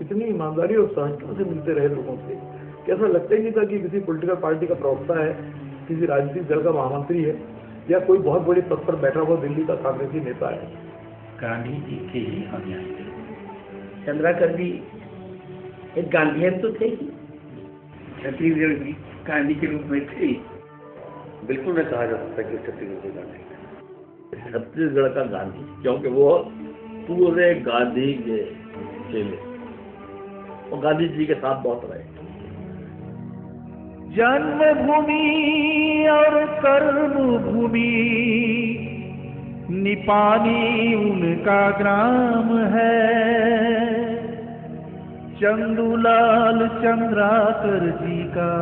इतनी ईमानदारी और सहिष्णुता से मिलते रहे लोगों से कि ऐसा लगता ही नहीं था कि किसी पॉलिटिकल पार्टी का प्रवक्ता है, किसी राजनीतिक दल का महामंत्री है या कोई बहुत बड़ी पद पर बैठा हुआ दिल्ली का कांग्रेसी नेता है। गांधी जी के ही हम यहाँ थे। चंद्राकर भी एक गांधीयन तो थे ही, छत्तीसगढ़ भी गांधी के रूप में थे। बिल्कुल नहीं कहा जा सकता कि छत्तीसगढ़ के गांधी, छत्तीसगढ़ का गांधी, क्योंकि वो पूरे गांधी के चेले और गांधी जी के साथ बहुत रहे। जन्मभूमि और कर्मभूमि निपानी उनका ग्राम है। चंदूलाल चंद्राकर जी का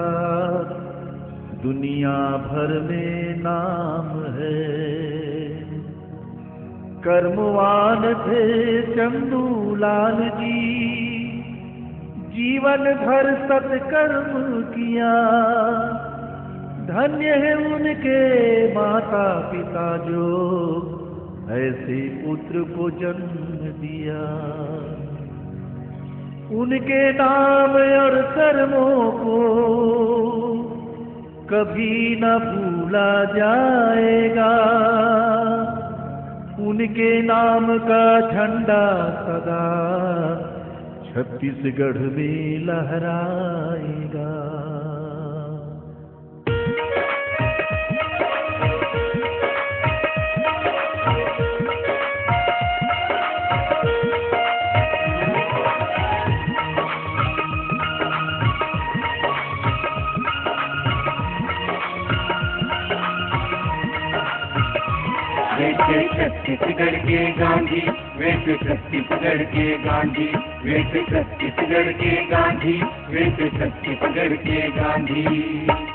दुनिया भर में नाम है। कर्मवान थे चंदूलाल जी, जीवन भर सत्कर्म किया। धन्य है उनके माता पिता जो ऐसे पुत्र को जन्म दिया। उनके नाम और कर्मों को कभी न भूला जाएगा। उनके नाम का झंडा सदा छत्तीसगढ़ में लहराएगा। वैसे छत्तीसगढ़ के गांधी, वैसे छत्तीसगढ़ के गांधी, वैसे छत्तीसगढ़ के गांधी, वैसे छत्तीसगढ़ के गांधी।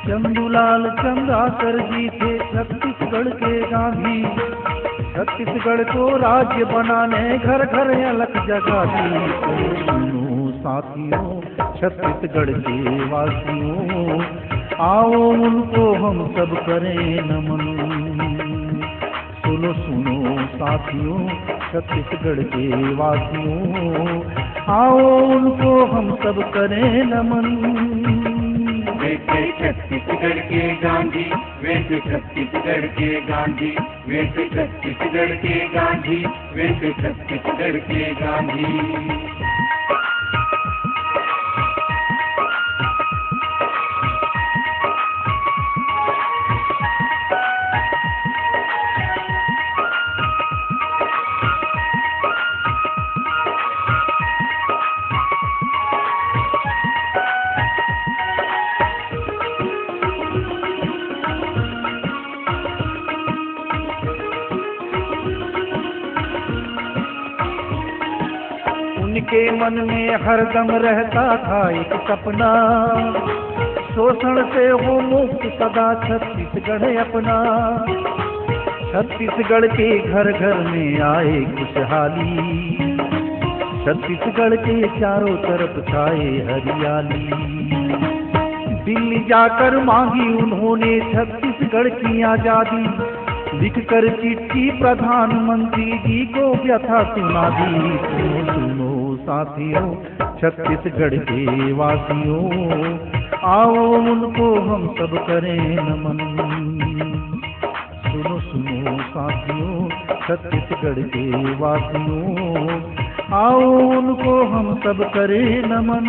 चंदूलाल चंद्राकर जी थे छत्तीसगढ़ के गांधी। छत्तीसगढ़ को राज्य बनाने घर घर अलग जगह दी। सुनो साथियों छत्तीसगढ़ के वासियों, आओ उनको हम सब करें नमन। सुनो सुनो साथियों छत्तीसगढ़ के वासियों, आओ उनको हम सब करें नमन। वैसे छत्तीसगढ़ के गांधी, वैसे छत्तीसगढ़ के गांधी, वैसे छत्तीसगढ़ के गांधी, वैसे छत्तीसगढ़ के गांधी। उनके मन में हरदम रहता था एक सपना, शोषण से हो मुक्त सदा छत्तीसगढ़ अपना। छत्तीसगढ़ के घर घर में आए खुशहाली, छत्तीसगढ़ के चारों तरफ छाए हरियाली। दिल्ली जाकर मांगी उन्होंने छत्तीसगढ़ की आजादी, लिखकर चिट्ठी प्रधानमंत्री जी को व्यथा सुना दी। सुनो सुनो साथियों छत्तीसगढ़ के वासियों, आओ उनको हम सब करें नमन। सुनो सुनो साथियों छत्तीसगढ़ के वासियों, आओ उनको हम सब करें नमन।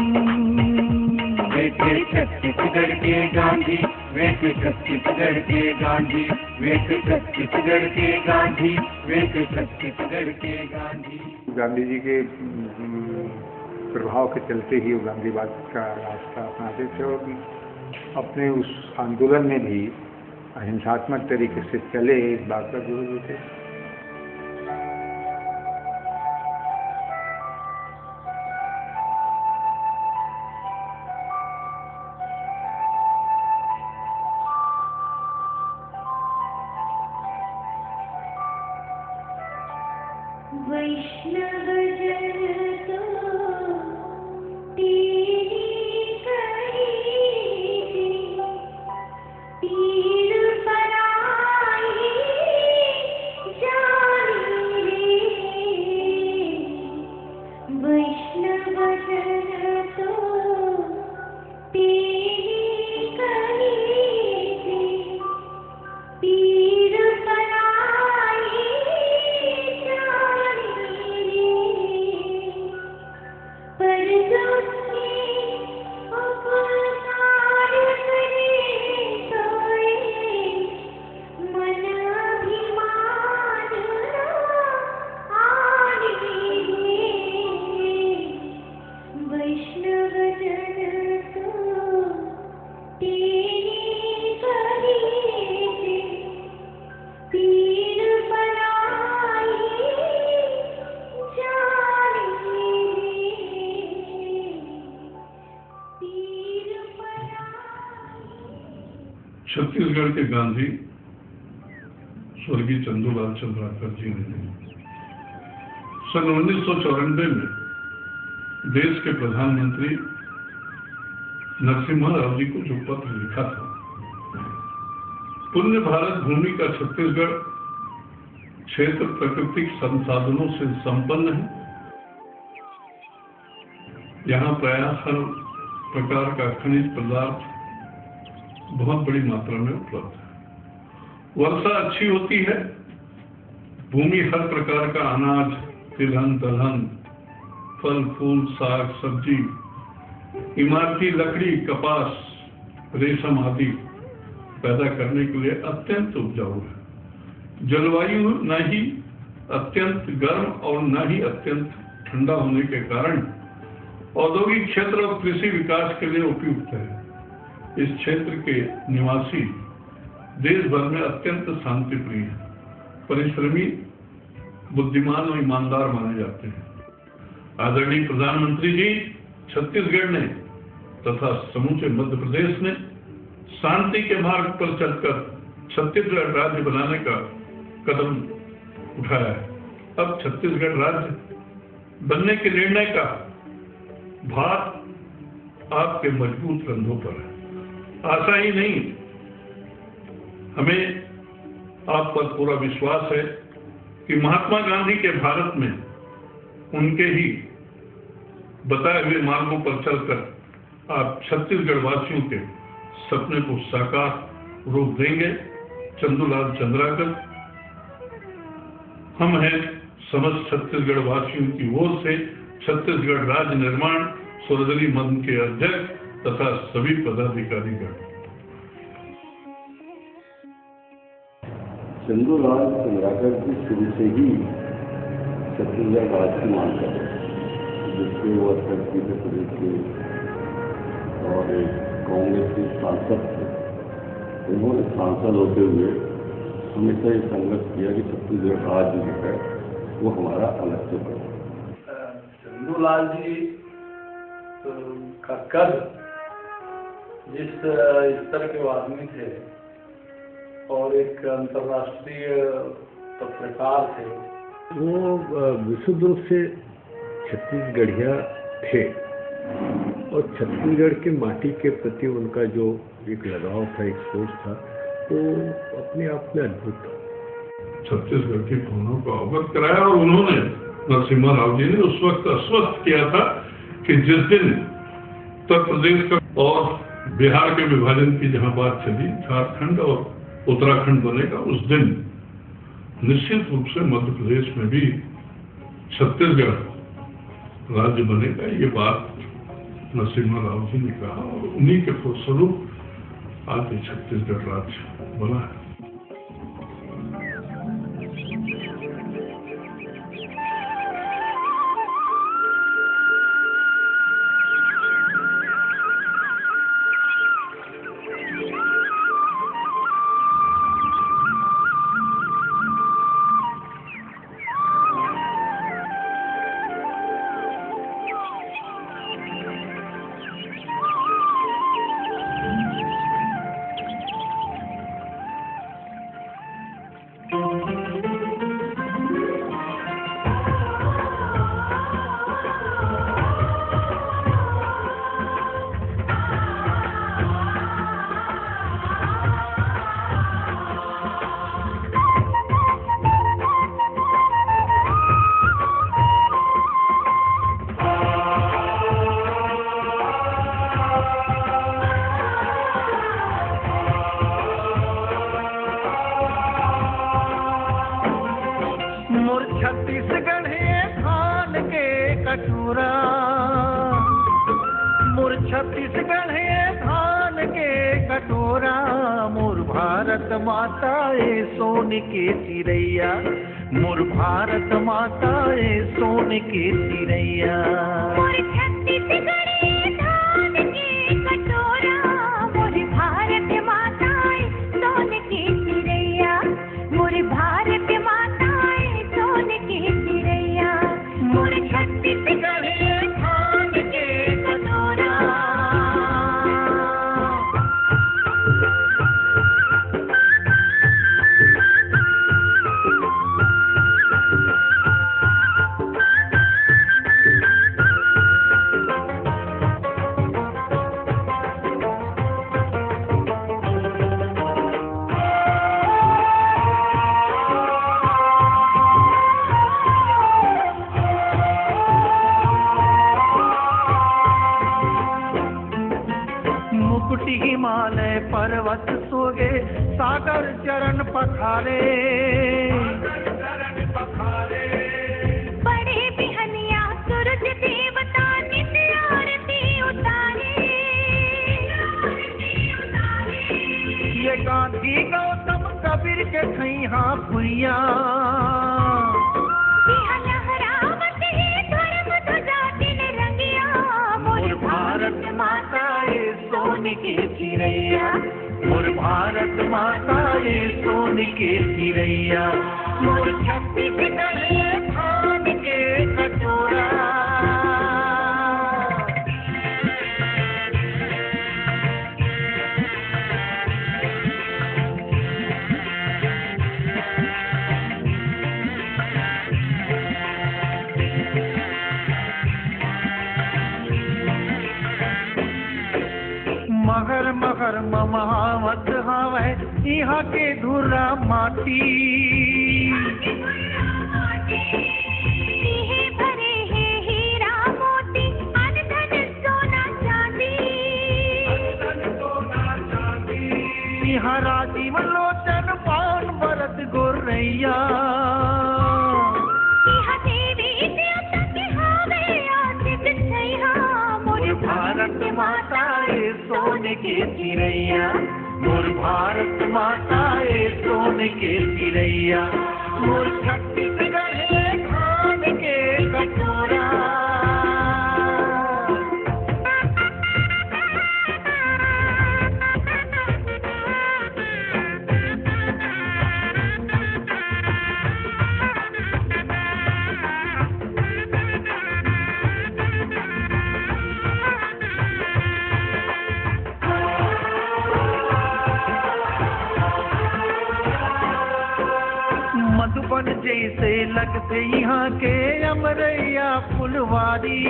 वैसे छत्तीसगढ़ के गांधी, वैसे छत्तीसगढ़ के गांधी, वैसे छत्तीसगढ़ के गांधी, वैसे छत्तीसगढ़ के गांधी। गांधी जी के प्रभाव के चलते ही वो गांधीवाद का रास्ता अपनाते थे और अपने उस आंदोलन में भी अहिंसात्मक तरीके से चले, इस बात का जोर देते। वैष्णव जन तो तेरी करीबी, पीर पराई जानी रे। वैष्णव जन तो तेरी करीबी, पीर पराई पर जो उपकार करे सोए मन अभिमान आने रे। वैष्णव जन तो तेरी करीबी, पीर पराई जानी रे। पीर पराई। छत्तीसगढ़ के गांधी स्वर्गीय चंदूलाल चंद्राकर जी ने सन 1994 में देश के प्रधानमंत्री नरसिम्हा राव जी को जो पत्र लिखा था, पुण्य भारत भूमि का छत्तीसगढ़ क्षेत्र प्राकृतिक संसाधनों से संपन्न है। यहाँ प्रायः हर प्रकार का खनिज पदार्थ बहुत बड़ी मात्रा में उपलब्ध है। वर्षा अच्छी होती है, भूमि हर प्रकार का अनाज, तिलहन, दलहन, फल फूल, साग सब्जी, इमारती लकड़ी, कपास, रेशम आदि पैदा करने के लिए अत्यंत उपजाऊ है। जलवायु न ही अत्यंत गर्म और न ही अत्यंत ठंडा होने के कारण औद्योगिक क्षेत्र और कृषि विकास के लिए उपयुक्त है। इस क्षेत्र के निवासी देश भर में अत्यंत शांतिप्रिय है, परिश्रमी, बुद्धिमान और ईमानदार माने जाते हैं। आदरणीय प्रधानमंत्री जी छत्तीसगढ़ ने तथा समूचे मध्य प्रदेश ने शांति के मार्ग पर चलकर छत्तीसगढ़ राज्य बनाने का कदम उठाया है। अब छत्तीसगढ़ राज्य बनने के निर्णय का भार आपके मजबूत कंधों पर है। आशा ही नहीं, हमें आप पर पूरा विश्वास है कि महात्मा गांधी के भारत में उनके ही बताए हुए मार्गों पर चलकर आप छत्तीसगढ़ वासियों के सपने को साकार रूप देंगे। चंदूलाल चंद्राकर हम हैं समस्त छत्तीसगढ़ वासियों की ओर से छत्तीसगढ़ राज्य निर्माण सर्वदलीय मंच के अध्यक्ष तथा सभी पदाधिकारीगण। चंदूलाल चंद्राकर की शुरू से ही छत्तीसगढ़ राज्य की मांग कर रहे, जिसके वो अध्यक्ष मध्य प्रदेश के और एक कांग्रेस के सांसद थे। उन्होंने सांसद होते हुए हमेशा ये संघर्ष किया कि छत्तीसगढ़ राज्य जो है वो हमारा अलग से बने। चंदूलाल जी का कद जिस स्तर के वो आदमी थे और एक अंतर्राष्ट्रीय पत्रकार थे, वो विशुद्ध रूप से छत्तीसगढ़िया थे और छत्तीसगढ़ के माटी के प्रति उनका जो एक लगाव था, एक सोच था, वो अपने आप में अद्भुत था। छत्तीसगढ़ की भावनाओं को अवगत कराया और उन्होंने नरसिम्हा राव जी ने उस वक्त आश्वस्त किया था कि जिस दिन उत्तर प्रदेश का और बिहार के विभाजन की जहां बात चली, झारखंड और उत्तराखंड बनेगा, उस दिन निश्चित रूप से मध्य प्रदेश में भी छत्तीसगढ़ राज्य बनेगा। ये बात नरसिम्हा राव जी ने कहा और उन्हीं के फलस्वरूप आज ये छत्तीसगढ़ राज्य बना है। छत्तीसगढ़ है धान के कटोरा, मोर छत्तीसगढ़ है धान के कटोरा, मोर भारत माता ए सोन के चिड़ैया, मोर भारत माता ए सोन के चिड़ैया। मोर छत्तीसगढ़ धान के कटोरा, मोर भारत माता ए सोन के चिड़ैया, मोर भारत माता ए सोन के चिड़ैया। मोर छत्तीसगढ़ धान के कटोरा। मुकुटी हिमालय पर्वत सोगे, सागर चरण पखारे, बड़े बिहनिया सूरज देवता नित्य आरती उतारे। ये गांधी गौतम कबीर के खैहा पुरिया, इहा लहरावत है धर्म ध्वजा दिन रंगिया। मोर भारत माता ए सोन के चिड़ैया, मोर भारत माता ए सोन के चिड़ैया। मोर छत्तीसगढ़ धान के कटोरा। मगर मगर महावत हवै यहाँ के धुरा माटी, इहे भरे है हीरा मोती अन धन सोना चांदी। यहाँ राजीव लोचन पान बरत गोरैया, इहा देवी देवता के हावे आशिक छैहा। मोर भारत माता ए सोन के चिड़ैया, मोर भारत माता ए सोन के चिड़ैया। मोर छत्तीसगढ़ धान के कटोरा। मधुबन जैसे लगते यहाँ के अमरैया फुलवारी,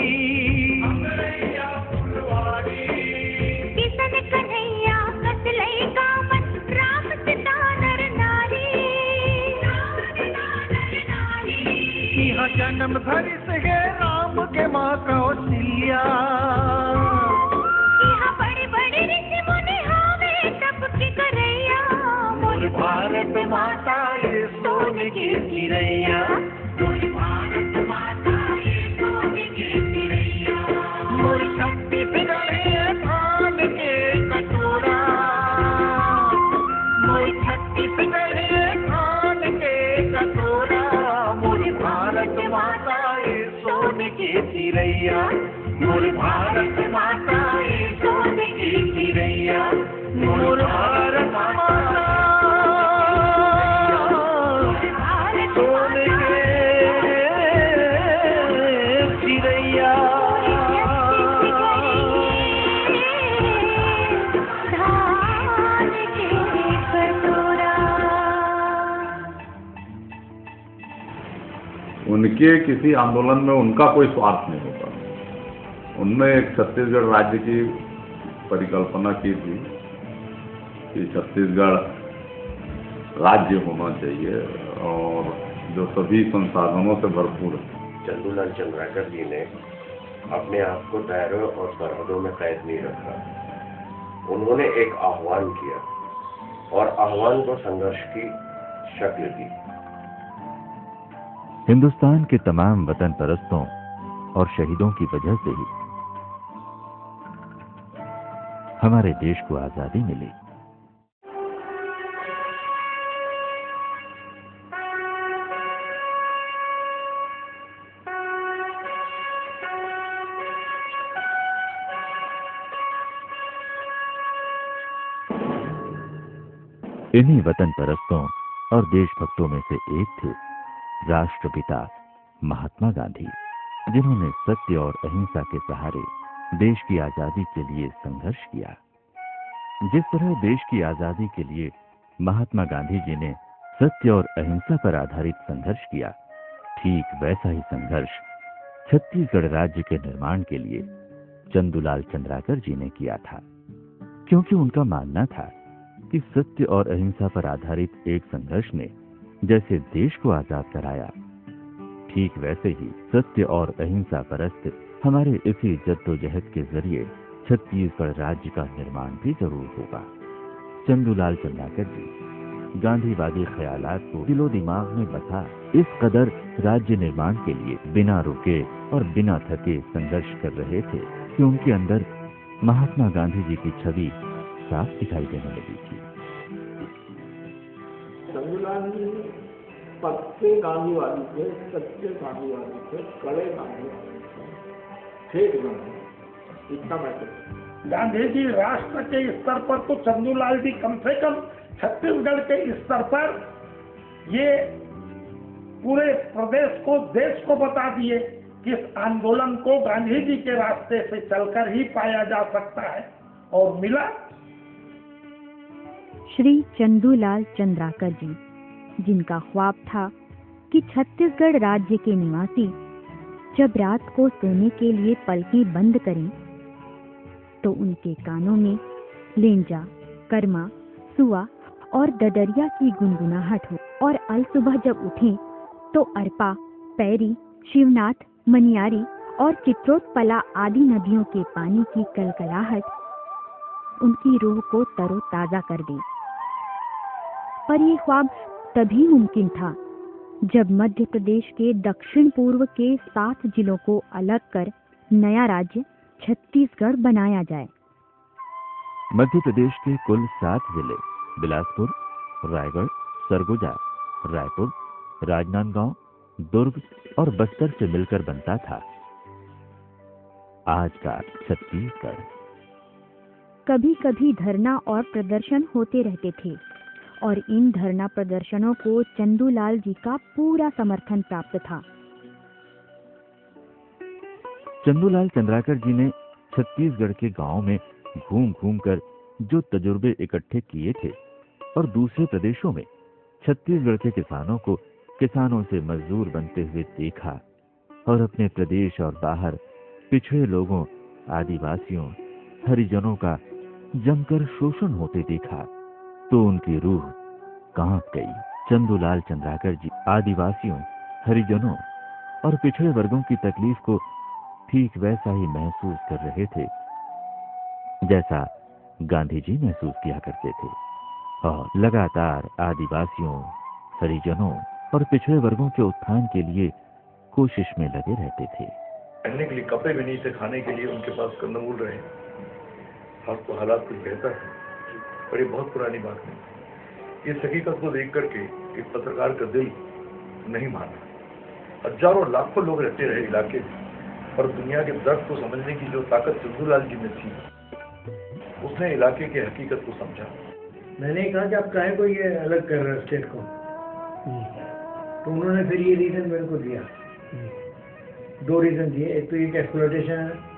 किसन कन्हैया कसलई कामन राम सीता नर नारी। यहाँ जन्म धरिस है राम के माँ कौशल्या, इहा बड़े बड़े ऋषि मुनि हावे सबके करैया। मोर भारत माता ए सोन के चिड़ैया, मोर भारत माता ए सोन के चिड़ैया। मोर छत्तीसगढ़ धान के कटोरा, मोर छत्तीसगढ़ धान के कटोरा। मोर भारत माता ए सोन के चिड़ैया, मोर भारत माता ए सोन के चिड़ैया। मोर भारत माता उनके किसी आंदोलन में उनका कोई स्वार्थ नहीं होता। उनने एक छत्तीसगढ़ राज्य की परिकल्पना की थी कि छत्तीसगढ़ राज्य होना चाहिए और जो सभी संसाधनों से भरपूर है। चंदूलाल चंद्राकर जी ने अपने आप को दायरों और सरहदों में कैद नहीं रखा। उन्होंने एक आह्वान किया और आह्वान को संघर्ष की शक्ल दी। हिंदुस्तान के तमाम वतन परस्तों और शहीदों की वजह से ही हमारे देश को आजादी मिली। इन्हीं वतन परस्तों और देशभक्तों में से एक थे राष्ट्रपिता महात्मा गांधी, जिन्होंने सत्य और अहिंसा के सहारे देश की आजादी के लिए संघर्ष किया। जिस तरह देश की आजादी के लिए महात्मा गांधी जी ने सत्य और अहिंसा पर आधारित संघर्ष किया, ठीक वैसा ही संघर्ष छत्तीसगढ़ राज्य के निर्माण के लिए चंदूलाल चंद्राकर जी ने किया था, क्योंकि उनका मानना था कि सत्य और अहिंसा पर आधारित एक संघर्ष ने जैसे देश को आजाद कराया, ठीक वैसे ही सत्य और अहिंसा परस्त हमारे इसी जद्दोजहद के जरिए छत्तीसगढ़ राज्य का निर्माण भी जरूर होगा। चंदूलाल चंद्राकर जी गांधीवादी ख्यालात को दिलो दिमाग में बसा इस कदर राज्य निर्माण के लिए बिना रुके और बिना थके संघर्ष कर रहे थे कि उनके अंदर महात्मा गांधी जी की छवि साफ दिखाई देने लगी थी। चंदूलाल जी पक्के गांधीवादी थे, सच्चे गांधीवादी थे, कड़े गांधीवादी थे, ठेठ गांधी, इतना मैं गांधी जी राष्ट्र के स्तर पर तो चंदूलाल जी कम से कम छत्तीसगढ़ के स्तर पर ये पूरे प्रदेश को, देश को बता दिए कि इस आंदोलन को गांधी जी के रास्ते से चलकर ही पाया जा सकता है, और मिला। श्री चंदूलाल चंद्राकर जी, जिनका ख्वाब था कि छत्तीसगढ़ राज्य के निवासी जब रात को सोने के लिए पलकें बंद करें तो उनके कानों में लेंजा, कर्मा, सुआ और ददरिया की गुनगुनाहट हो, और अलसुबह जब उठें तो अरपा, पैरी, शिवनाथ, मनियारी और चित्रोत्पला आदि नदियों के पानी की कलकलाहट उनकी रूह को तरोताजा कर दे। पर यह ख्वाब तभी मुमकिन था जब मध्य प्रदेश के दक्षिण पूर्व के 7 जिलों को अलग कर नया राज्य छत्तीसगढ़ बनाया जाए। मध्य प्रदेश के कुल 7 जिले बिलासपुर, रायगढ़, सरगुजा, रायपुर, राजनांदगांव, दुर्ग और बस्तर से मिलकर बनता था आज का छत्तीसगढ़। कभी कभी धरना और प्रदर्शन होते रहते थे और इन धरना प्रदर्शनों को चंदूलाल जी का पूरा समर्थन प्राप्त था। चंदूलाल चंद्राकर जी ने छत्तीसगढ़ के गांवों में घूम घूम कर जो तजुर्बे इकट्ठे किए थे और दूसरे प्रदेशों में छत्तीसगढ़ के किसानों को किसानों से मजदूर बनते हुए देखा और अपने प्रदेश और बाहर पिछड़े लोगों, आदिवासियों, हरिजनों का जमकर शोषण होते देखा तो उनकी रूह कांप गई। चंदूलाल चंद्राकर जी आदिवासियों, हरिजनों और पिछड़े वर्गों की तकलीफ को ठीक वैसा ही महसूस कर रहे थे जैसा गांधी जी महसूस किया करते थे, और लगातार आदिवासियों, हरिजनों और पिछड़े वर्गों के उत्थान के लिए कोशिश में लगे रहते थे। पहनने के लिए कपड़े भी नहीं थे, खाने के लिए उनके पास कंदमूल रहे। आज तो हालात कुछ बेहतर है, पर ये बहुत पुरानी बात नहीं। इस हकीकत को देख करके एक पत्रकार का दिल नहीं माना। हजारों लाखों लोग रहते रहे इलाके में, पर दुनिया के दर्द को समझने की जो ताकत चंदूलाल जी में थी, उसने इलाके की हकीकत को समझा। मैंने कहा कि आप काहे को ये अलग कर रहे हो स्टेट को, तो उन्होंने फिर ये रीजन मेरे को दिया। 2 रीजन दिए। एक तो ये एक्सप्लॉयटेशन है,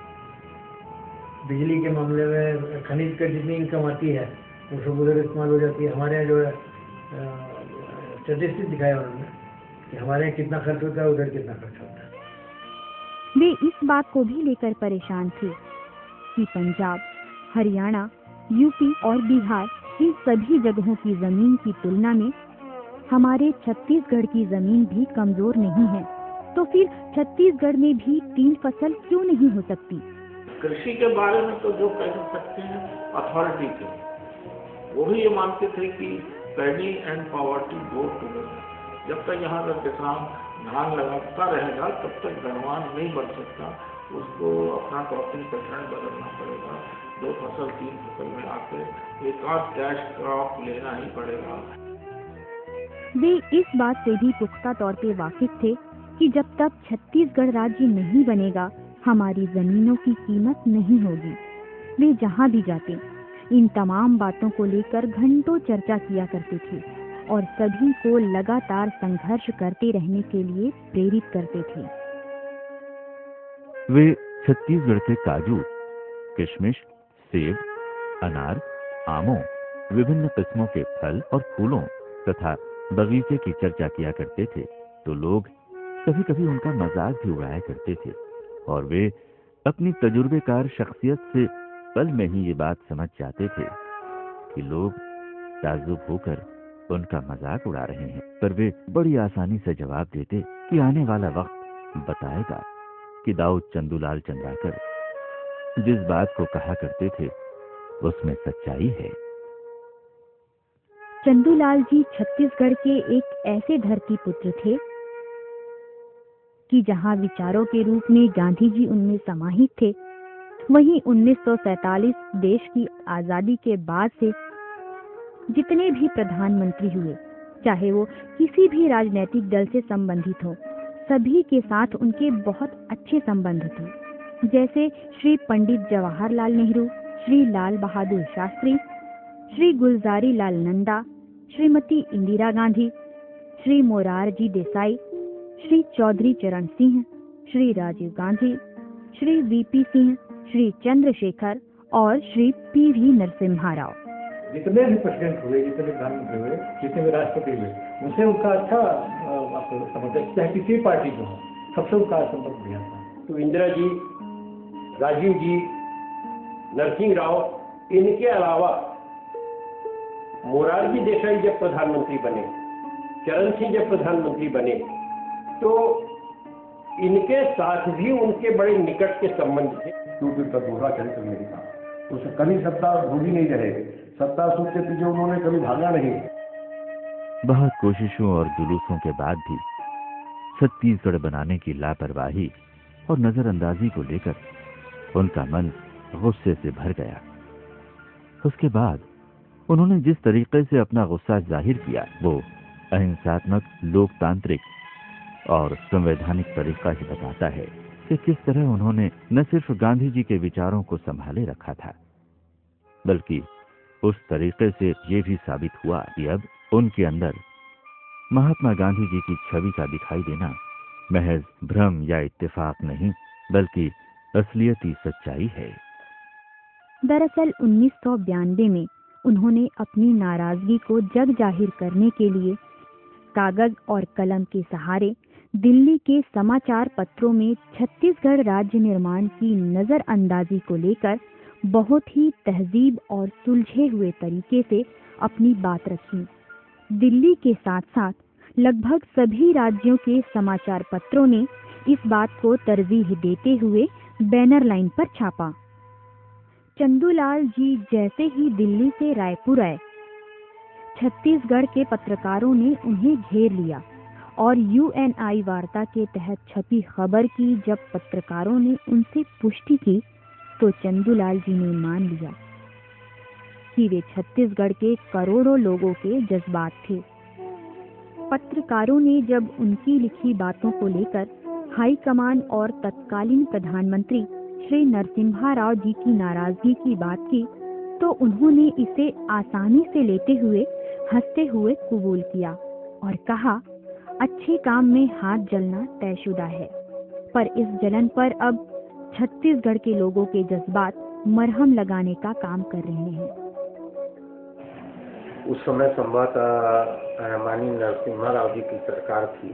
बिजली के मामले में खनिज का जितनी इनकम आती है वो सब उधर इस्तेमाल हो जाती है। हमारे यहाँ जो है स्टेटिस्टिक्स दिखाया उन्होंने कि हमारे यहाँ कितना खर्च होता है, उधर कितना खर्च होता है। वे इस बात को भी लेकर परेशान थे कि पंजाब, हरियाणा, यूपी और बिहार, इन सभी जगहों की जमीन की तुलना में हमारे छत्तीसगढ़ की जमीन भी कमजोर नहीं है, तो फिर छत्तीसगढ़ में भी 3 फसल क्यों नहीं हो सकती। कृषि के बारे में तो जो कह सकते हैं अथॉरिटी थे, वो भी ये मानते थे कि paddy and poverty go together. जब तक यहाँ का किसान धान लगाता रहेगा तब तक धनवान नहीं बन सकता। उसको अपना क्रॉपिंग पैटर्न बदलना पड़ेगा। 2 फसल 3 फसल में आके एक आध कैश क्रॉप लेना ही पड़ेगा। वे इस बात से भी पुख्ता तौर पे वाकिफ थे कि जब तक छत्तीसगढ़ राज्य नहीं बनेगा हमारी जमीनों की कीमत नहीं होगी। वे जहाँ भी जाते इन तमाम बातों को लेकर घंटों चर्चा किया करते थे और सभी को लगातार संघर्ष करते रहने के लिए प्रेरित करते थे। वे छत्तीसगढ़ के काजू, किशमिश, सेब, अनार, आमों, विभिन्न किस्मों के फल और फूलों तथा बगीचे की चर्चा किया करते थे तो लोग कभी कभी उनका मजाक भी उड़ाया करते थे और वे अपनी तजुर्बेकार शख्सियत से पल में ही ये बात समझ जाते थे कि लोग ताज्जुब होकर उनका मजाक उड़ा रहे हैं, पर वे बड़ी आसानी से जवाब देते कि आने वाला वक्त बताएगा कि दाऊद चंदूलाल चंद्राकर जिस बात को कहा करते थे उसमें सच्चाई है। चंदूलाल जी छत्तीसगढ़ के एक ऐसे धरती पुत्र थे कि जहां विचारों के रूप में गांधी जी उनमें समाहित थे, वहीं 1947 देश की आजादी के बाद से जितने भी प्रधानमंत्री हुए, चाहे वो किसी भी राजनीतिक दल से संबंधित हो, सभी के साथ उनके बहुत अच्छे संबंध थे। जैसे श्री पंडित जवाहरलाल नेहरू, श्री लाल बहादुर शास्त्री, श्री गुलजारी लाल नंदा, श्रीमती इंदिरा गांधी, श्री मोरारजी देसाई, श्री चौधरी चरण सिंह, श्री राजीव गांधी, श्री वीपी सिंह, श्री चंद्रशेखर और श्री पीवी नरसिम्हा राव। जितने भी प्रेसिडेंट हुए, जितने भी प्रधानमंत्री हुए, जितने भी राष्ट्रपति हुए, उनसे उनका अच्छा संबंध, चाहे किसी भी पार्टी को हो, सबसे उनका संपर्क बढ़िया था। तो इंदिरा जी, राजीव जी, नरसिंह राव, इनके अलावा मोरारजी देसाई जब प्रधानमंत्री बने, चरण सिंह जब प्रधानमंत्री बने, तो इनके साथ भी उनके बड़े निकट के संबंध थे। क्योंकि दोहरा चरित्र नहीं था, उसे कभी सत्ता भूली नहीं रहे, सत्ता सुख के पीछे उन्होंने कभी भागा नहीं। बहुत कोशिशों और जुलूसों के बाद भी छत्तीसगढ़ बनाने की लापरवाही और नजरअंदाजी को लेकर उनका मन गुस्से से भर गया। उसके बाद उन्होंने जिस तरीके से अपना गुस्सा जाहिर किया वो अहिंसात्मक, लोकतांत्रिक और संवैधानिक तरीका ही बताता है कि किस तरह उन्होंने न सिर्फ गांधी जी के विचारों को संभाले रखा था, बल्कि उस तरीके से ये भी साबित हुआ कि अब उनके अंदर महात्मा गांधी जी की छवि का दिखाई देना महज भ्रम या इत्तेफाक नहीं, बल्कि असलियती सच्चाई है। दरअसल 1992 में उन्होंने अपनी नाराजगी को जग जाहिर करने के लिए कागज और कलम के सहारे दिल्ली के समाचार पत्रों में छत्तीसगढ़ राज्य निर्माण की नजरअंदाजी को लेकर बहुत ही तहजीब और सुलझे हुए तरीके से अपनी बात रखी। दिल्ली के साथ साथ लगभग सभी राज्यों के समाचार पत्रों ने इस बात को तरजीह देते हुए बैनर लाइन पर छापा। चंदूलाल जी जैसे ही दिल्ली से रायपुर आए, छत्तीसगढ़ के पत्रकारों ने उन्हें घेर लिया और यूएनआई वार्ता के तहत छपी खबर की जब पत्रकारों ने उनसे पुष्टि की तो चंदूलाल जी ने मान लिया कि वे छत्तीसगढ़ के करोड़ों लोगों के जज्बात थे। पत्रकारों ने जब उनकी लिखी बातों को लेकर हाईकमान और तत्कालीन प्रधानमंत्री श्री नरसिम्हा राव जी की नाराजगी की बात की तो उन्होंने इसे आसानी से लेते हुए हंसते हुए कबूल किया और कहा, अच्छे काम में हाथ जलना तयशुदा है, पर इस जलन पर अब छत्तीसगढ़ के लोगों के जज्बात मरहम लगाने का काम कर रहे हैं। उस समय संभवतः माननीय नरसिम्हा राव जी की सरकार थी,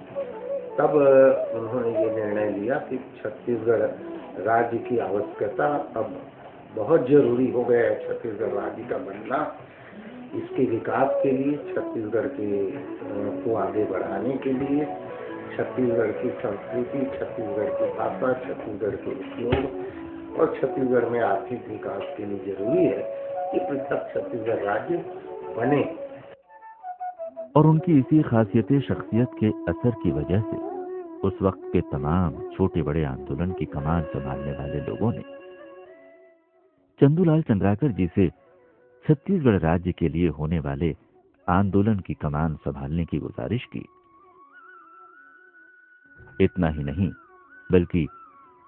तब उन्होंने ये निर्णय लिया कि छत्तीसगढ़ राज्य की आवश्यकता अब बहुत जरूरी हो गया है। छत्तीसगढ़ राज्य का बनना इसके विकास के लिए, छत्तीसगढ़ के को आगे बढ़ाने के लिए, छत्तीसगढ़ की संस्कृति, छत्तीसगढ़ की भाषा, छत्तीसगढ़ के उपयोग और छत्तीसगढ़ में आर्थिक विकास के लिए जरूरी है कि पृथक छत्तीसगढ़ राज्य बने। और उनकी इसी खासियत शख्सियत के असर की वजह से उस वक्त के तमाम छोटे बड़े आंदोलन की कमान संभालने वाले लोगों ने चंदूलाल चंद्राकर जी से छत्तीसगढ़ राज्य के लिए होने वाले आंदोलन की कमान संभालने की गुजारिश की। इतना ही नहीं, बल्कि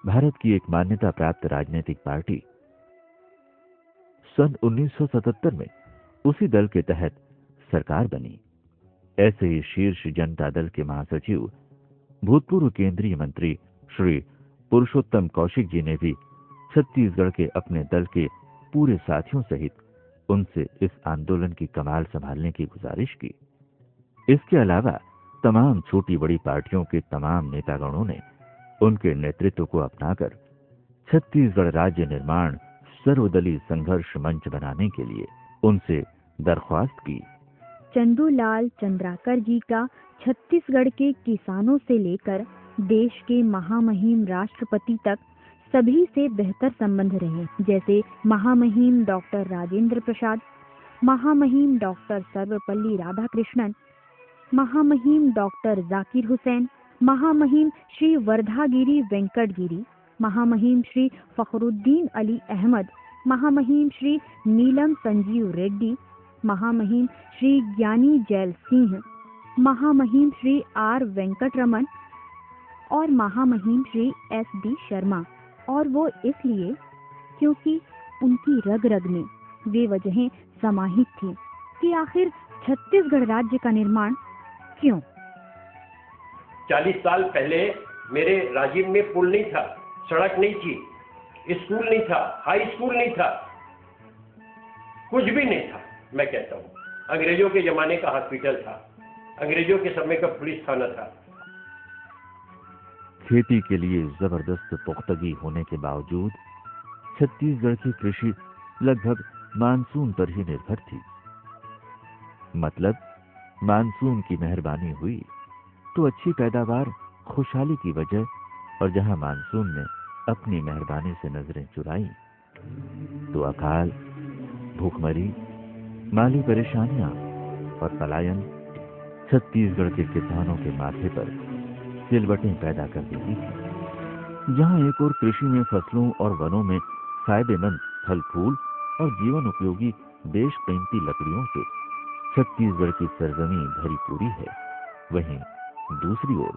भारत की एक मान्यता प्राप्त राजनीतिक पार्टी सन 1977 में उसी दल के तहत सरकार बनी। ऐसे ही शीर्ष जनता दल के महासचिव भूतपूर्व केंद्रीय मंत्री श्री पुरुषोत्तम कौशिक जी ने भी छत्तीसगढ़ के अपने दल के पूरे साथियों सहित उनसे इस आंदोलन की कमान संभालने की गुजारिश की। इसके अलावा तमाम छोटी बड़ी पार्टियों के तमाम नेतागणों ने उनके नेतृत्व को अपनाकर छत्तीसगढ़ राज्य निर्माण सर्वदलीय संघर्ष मंच बनाने के लिए उनसे दरख्वास्त की। चंदूलाल चंद्राकर जी का छत्तीसगढ़ के किसानों से लेकर देश के महामहिम राष्ट्रपति तक सभी से बेहतर संबंध रहे, जैसे महामहिम डॉक्टर राजेंद्र प्रसाद, महामहिम डॉक्टर सर्वपल्ली राधाकृष्णन, महामहिम डॉक्टर जाकिर हुसैन, महामहिम श्री वर्धागिरी वेंकटगिरी, महामहिम श्री फखरुद्दीन अली अहमद, महामहिम श्री नीलम संजीव रेड्डी, महामहिम श्री ज्ञानी जैल सिंह, महामहिम श्री आर वेंकटरमन और महामहिम श्री SD शर्मा। और वो इसलिए क्योंकि उनकी रग रग में वे वजहें समाहित थी कि आखिर छत्तीसगढ़ राज्य का निर्माण क्यों। 40 साल पहले मेरे राजिम में पुल नहीं था, सड़क नहीं थी, स्कूल नहीं था, हाई स्कूल नहीं था, कुछ भी नहीं था। मैं कहता हूँ अंग्रेजों के जमाने का हॉस्पिटल था, अंग्रेजों के समय का पुलिस थाना था। खेती के लिए जबरदस्त पुख्तगी होने के बावजूद छत्तीसगढ़ की कृषि लगभग मानसून पर ही निर्भर थी। मतलब मानसून की मेहरबानी हुई तो अच्छी पैदावार खुशहाली की वजह, और जहां मानसून ने अपनी मेहरबानी से नजरें चुराई तो अकाल, भूखमरी, माली परेशानियां और पलायन छत्तीसगढ़ के किसानों के माथे पर सिलवटें पैदा कर देती थी। जहां एक और कृषि में फसलों और वनों में फायदेमंद फल फूल और जीवन उपयोगी देश कीमती लकड़ियों से छत्तीसगढ़ की सरजमीं भरी पूरी है, वहीं दूसरी ओर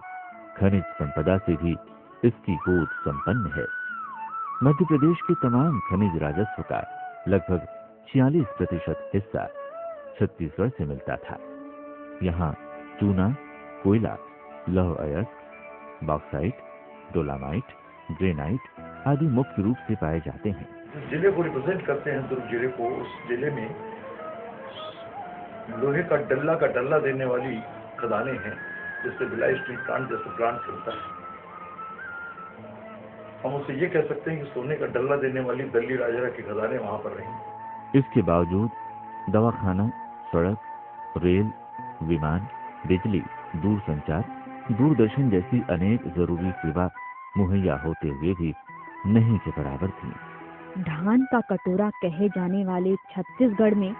खनिज संपदा से भी इसकी गोद संपन्न है। मध्य प्रदेश के तमाम खनिज राजस्व का लगभग 46% हिस्सा छत्तीसगढ़ से मिलता था। यहाँ चूना, कोयला, लौह अयस्क, बॉक्साइट, डोलामाइट, ग्रेनाइट आदि मुख्य रूप से पाए जाते हैं। जिस जिले को रिप्रेजेंट करते हैं दुर्ग जिले को, उस जिले में लोहे का डल्ला देने वाली खदानें हैं, जिससे भिलाई स्टील प्लांट जैसे प्लांट चलता है। हम उससे ये कह सकते हैं कि सोने का डल्ला देने वाली दल्ली राजरा की खदानें वहां पर रही। इसके बावजूद दवाखाना, सड़क, रेल, विमान, बिजली, दूरसंचार, दूरदर्शन जैसी अनेक जरूरी सेवा मुहैया होते हुए भी नहीं के बराबर थी। धान का कटोरा कहे जाने वाले छत्तीसगढ़ में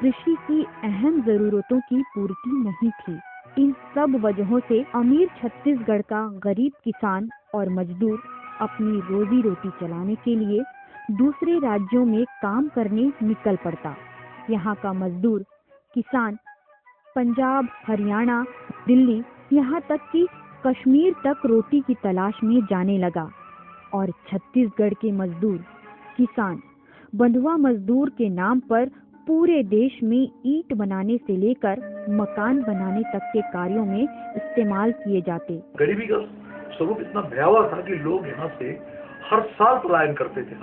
कृषि की अहम जरूरतों की पूर्ति नहीं थी। इन सब वजहों से अमीर छत्तीसगढ़ का गरीब किसान और मजदूर अपनी रोजी रोटी चलाने के लिए दूसरे राज्यों में काम करने निकल पड़ता। यहाँ का मजदूर किसान पंजाब, हरियाणा, दिल्ली, यहाँ तक कि कश्मीर तक रोटी की तलाश में जाने लगा, और छत्तीसगढ़ के मजदूर किसान बंधुआ मजदूर के नाम पर पूरे देश में ईंट बनाने से लेकर मकान बनाने तक के कार्यों में इस्तेमाल किए जाते। गरीबी का स्वरूप इतना भयावह था कि लोग यहाँ से हर साल पलायन करते थे।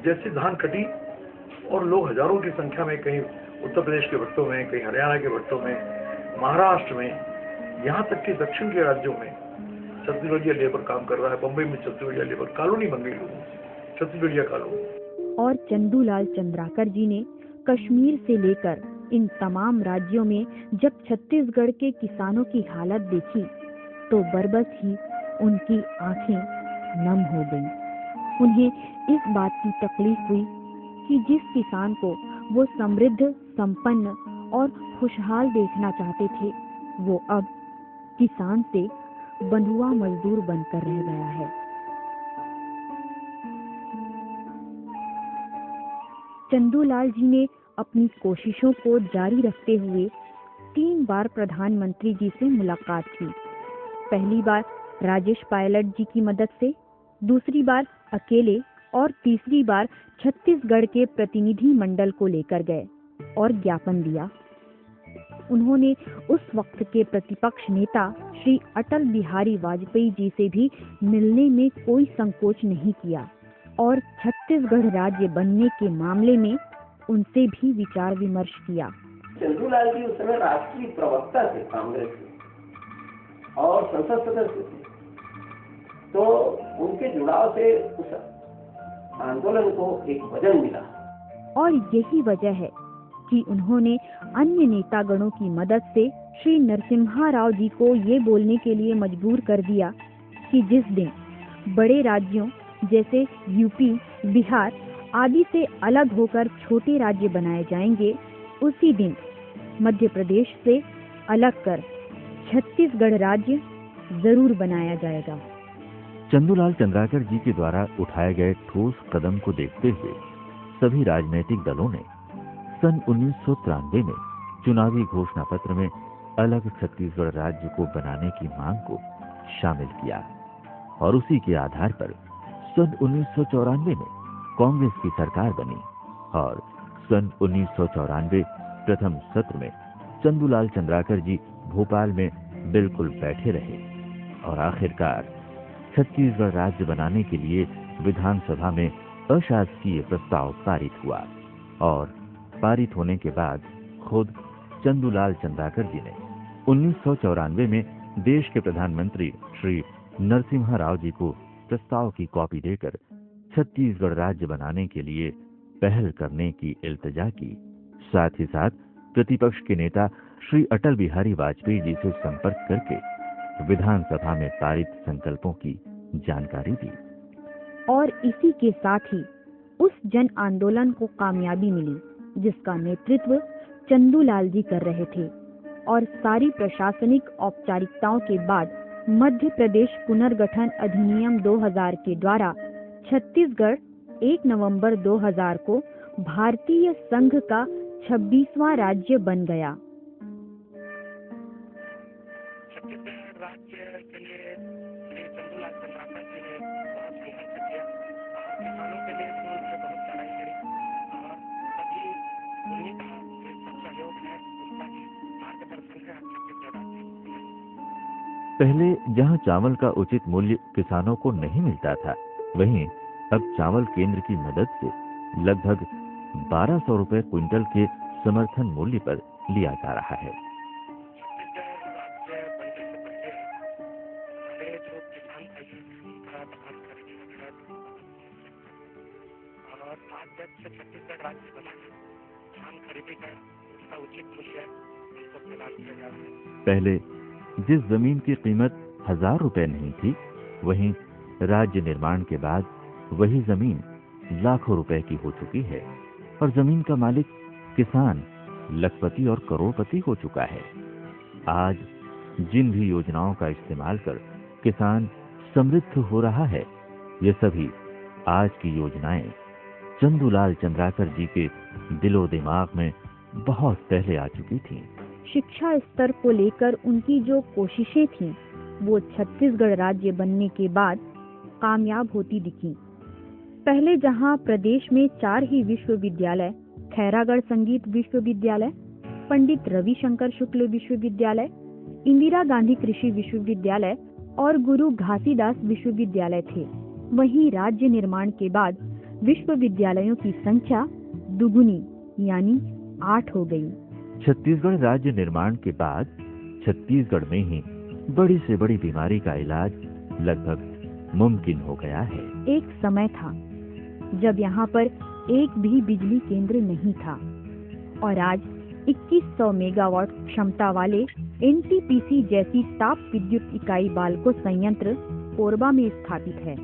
जैसे धान कटी और लोग हजारों की संख्या में कहीं उत्तर प्रदेश के भट्टों में, कहीं हरियाणा के भट्टों में, महाराष्ट्र में, यहाँ तक कि दक्षिण के राज्यों में छत्तीसगढ़िया लेबर काम कर रहा है। बम्बई में छत्तीसगढ़िया लेबर कॉलोनी बन गई लोगों की, छत्तीसगढ़िया कॉलोनी। और चंदूलाल चंद्राकर जी ने कश्मीर से लेकर इन तमाम राज्यों में जब छत्तीसगढ़ के किसानों की हालत देखी तो बरबस ही उनकी आंखें नम हो गईं। उन्हें इस बात की तकलीफ हुई कि जिस किसान को वो समृद्ध, संपन्न और खुशहाल देखना चाहते थे, वो अब किसान से बंधुआ मजदूर बनकर रह गया है। चंदूलाल जी ने अपनी कोशिशों को जारी रखते हुए 3 बार प्रधानमंत्री जी से मुलाकात की। पहली बार राजेश पायलट जी की मदद से, दूसरी बार अकेले और तीसरी बार छत्तीसगढ़ के प्रतिनिधि मंडल को लेकर गए और ज्ञापन दिया। उन्होंने उस वक्त के प्रतिपक्ष नेता श्री अटल बिहारी वाजपेयी जी से भी मिलने में कोई संकोच नहीं किया और छत्तीसगढ़ राज्य बनने के मामले में उनसे भी विचार विमर्श किया। चंदूलाल जी उस समय राष्ट्रीय प्रवक्ता थे कांग्रेस के और संसद सदस्य थे, तो उनके जुड़ाव से उस आंदोलन को एक वजन मिला। और यही वजह है कि उन्होंने अन्य नेतागणों की मदद से श्री नरसिम्हा राव जी को ये बोलने के लिए मजबूर कर दिया कि जिस दिन बड़े राज्यों जैसे यूपी, बिहार आदि से अलग होकर छोटे राज्य बनाए जाएंगे, उसी दिन मध्य प्रदेश से अलग कर छत्तीसगढ़ राज्य जरूर बनाया जाएगा। चंदूलाल चंद्राकर जी के द्वारा उठाए गए ठोस कदम को देखते हुए सभी राजनीतिक दलों ने सन 1993 में चुनावी घोषणा पत्र में अलग छत्तीसगढ़ राज्य को बनाने की मांग को शामिल किया और उसी के आधार पर सन 1994 में कांग्रेस की सरकार बनी और सन 1994 प्रथम सत्र में चंदूलाल चंद्राकर जी भोपाल में बिल्कुल बैठे रहे और आखिरकार छत्तीसगढ़ राज्य बनाने के लिए विधानसभा में अशासकीय प्रस्ताव पारित हुआ और पारित होने के बाद खुद चंदूलाल चंद्राकर जी ने 1994 में देश के प्रधानमंत्री श्री नरसिम्हा राव जी को प्रस्ताव की कॉपी देकर छत्तीसगढ़ राज्य बनाने के लिए पहल करने की इल्तिजा की। साथ ही साथ प्रतिपक्ष के नेता श्री अटल बिहारी वाजपेयी जी से संपर्क करके विधानसभा में पारित संकल्पों की जानकारी दी। और इसी के साथ ही उस जन आंदोलन को कामयाबी मिली जिसका नेतृत्व चंदूलाल जी कर रहे थे और सारी प्रशासनिक औपचारिकताओं के बाद मध्य प्रदेश पुनर्गठन अधिनियम 2000 के द्वारा छत्तीसगढ़ 1 नवंबर 2000 को भारतीय संघ का 26वां राज्य बन गया। पहले जहां चावल का उचित मूल्य किसानों को नहीं मिलता था, वहीं अब चावल केंद्र की मदद से लगभग 1200 रुपए क्विंटल के समर्थन मूल्य पर लिया जा रहा है। पहले जिस जमीन की कीमत 1000 रुपए नहीं थी, वहीं राज्य निर्माण के बाद वही जमीन लाखों रुपए की हो चुकी है और जमीन का मालिक किसान लखपति और करोड़पति हो चुका है। आज जिन भी योजनाओं का इस्तेमाल कर किसान समृद्ध हो रहा है, ये सभी आज की योजनाएं चंदूलाल चंद्राकर जी के दिलो दिमाग में बहुत पहले आ चुकी थीं। शिक्षा स्तर को लेकर उनकी जो कोशिशें थीं, वो छत्तीसगढ़ राज्य बनने के बाद कामयाब होती दिखी। पहले जहां प्रदेश में 4 ही विश्वविद्यालय, खैरागढ़ संगीत विश्वविद्यालय, पंडित रविशंकर शुक्ल विश्वविद्यालय, इंदिरा गांधी कृषि विश्वविद्यालय और गुरु घासीदास विश्वविद्यालय थे, वहीं राज्य निर्माण के बाद विश्वविद्यालयों की संख्या दुगुनी यानी 8 हो गई। छत्तीसगढ़ राज्य निर्माण के बाद छत्तीसगढ़ में ही बड़ी से बड़ी बीमारी का इलाज लगभग मुमकिन हो गया है। एक समय था जब यहाँ पर एक भी बिजली केंद्र नहीं था और आज 2100 मेगावाट क्षमता वाले एनटीपीसी जैसी ताप विद्युत इकाई बाल्को संयंत्र कोरबा में स्थापित है।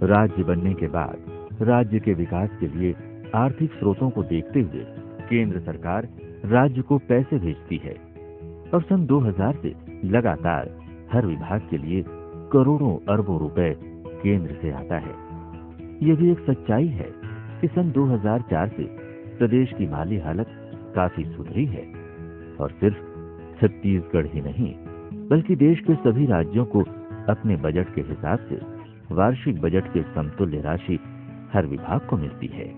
राज्य बनने के बाद राज्य के विकास के लिए आर्थिक स्रोतों को देखते हुए केंद्र सरकार राज्य को पैसे भेजती है और सन 2000 से लगातार हर विभाग के लिए करोड़ों अरबों रुपए केंद्र से आता है। यह भी एक सच्चाई है कि सन 2004 से प्रदेश की माली हालत काफी सुधरी है और सिर्फ छत्तीसगढ़ ही नहीं बल्कि देश के सभी राज्यों को अपने बजट के हिसाब से वार्षिक बजट के समतुल्य राशि हर विभाग को मिलती है।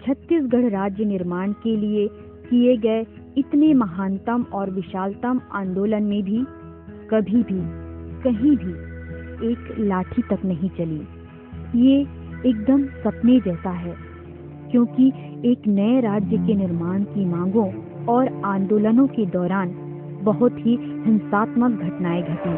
छत्तीसगढ़ राज्य निर्माण के लिए किए गए इतने महानतम और विशालतम आंदोलन में भी कभी भी कहीं भी एक लाठी तक नहीं चली। ये एकदम सपने जैसा है, क्योंकि एक नए राज्य के निर्माण की मांगों और आंदोलनों के दौरान बहुत ही हिंसात्मक घटनाएं घटी।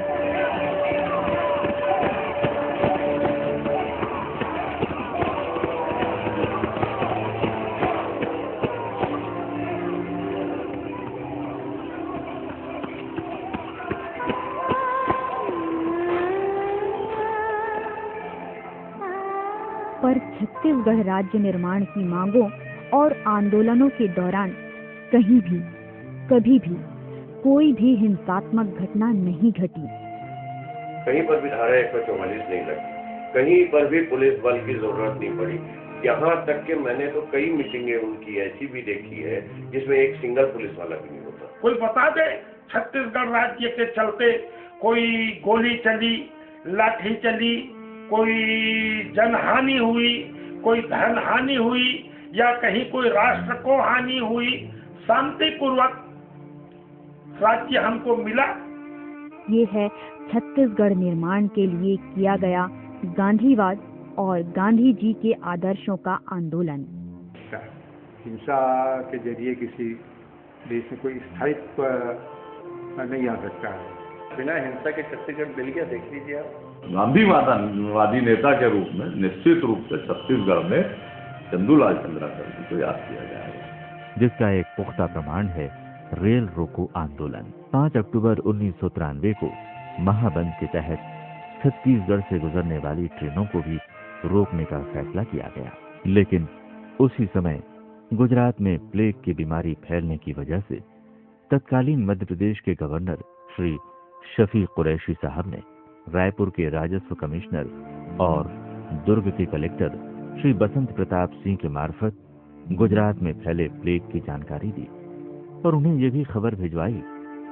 पर छत्तीसगढ़ राज्य निर्माण की मांगों और आंदोलनों के दौरान कहीं भी कभी भी कोई भी हिंसात्मक घटना नहीं घटी। कहीं पर भी धारा 144 नहीं लगी, कहीं पर भी पुलिस बल की जरूरत नहीं पड़ी। यहाँ तक कि मैंने तो कई मीटिंगें उनकी ऐसी भी देखी है जिसमें एक सिंगल पुलिस वाला भी नहीं होता। कोई बता दे छत्तीसगढ़ राज्य के चलते कोई गोली चली, लाठी चली, कोई जनहानि हुई, कोई धन हानि हुई या कहीं कोई राष्ट्र को हानि हुई, शांतिपूर्वक राज्य हमको मिला। ये है छत्तीसगढ़ निर्माण के लिए किया गया गांधीवाद और गांधी जी के आदर्शों का आंदोलन। हिंसा के जरिए किसी देश में कोई स्थायित्व नहीं आ सकता है। बिना हिंसा के छत्तीसगढ़ मिल गया, देख लीजिए आप। गांधीवादी नेता के रूप में निश्चित रूप से छत्तीसगढ़ में चंदूलाल चंद्राकर जी को याद किया जाएगा, जिसका एक पुख्ता प्रमाण है रेल रोको आंदोलन। 5 अक्टूबर 1993 को महाबंद के तहत छत्तीसगढ़ से गुजरने वाली ट्रेनों को भी रोकने का फैसला किया गया, लेकिन उसी समय गुजरात में प्लेग की बीमारी फैलने की वजह से तत्कालीन मध्य प्रदेश के गवर्नर श्री शफीक कुरैशी साहब ने रायपुर के राजस्व कमिश्नर और दुर्ग के कलेक्टर श्री बसंत प्रताप सिंह के मार्फत गुजरात में फैले प्लेग की जानकारी दी और उन्हें यह भी खबर भिजवाई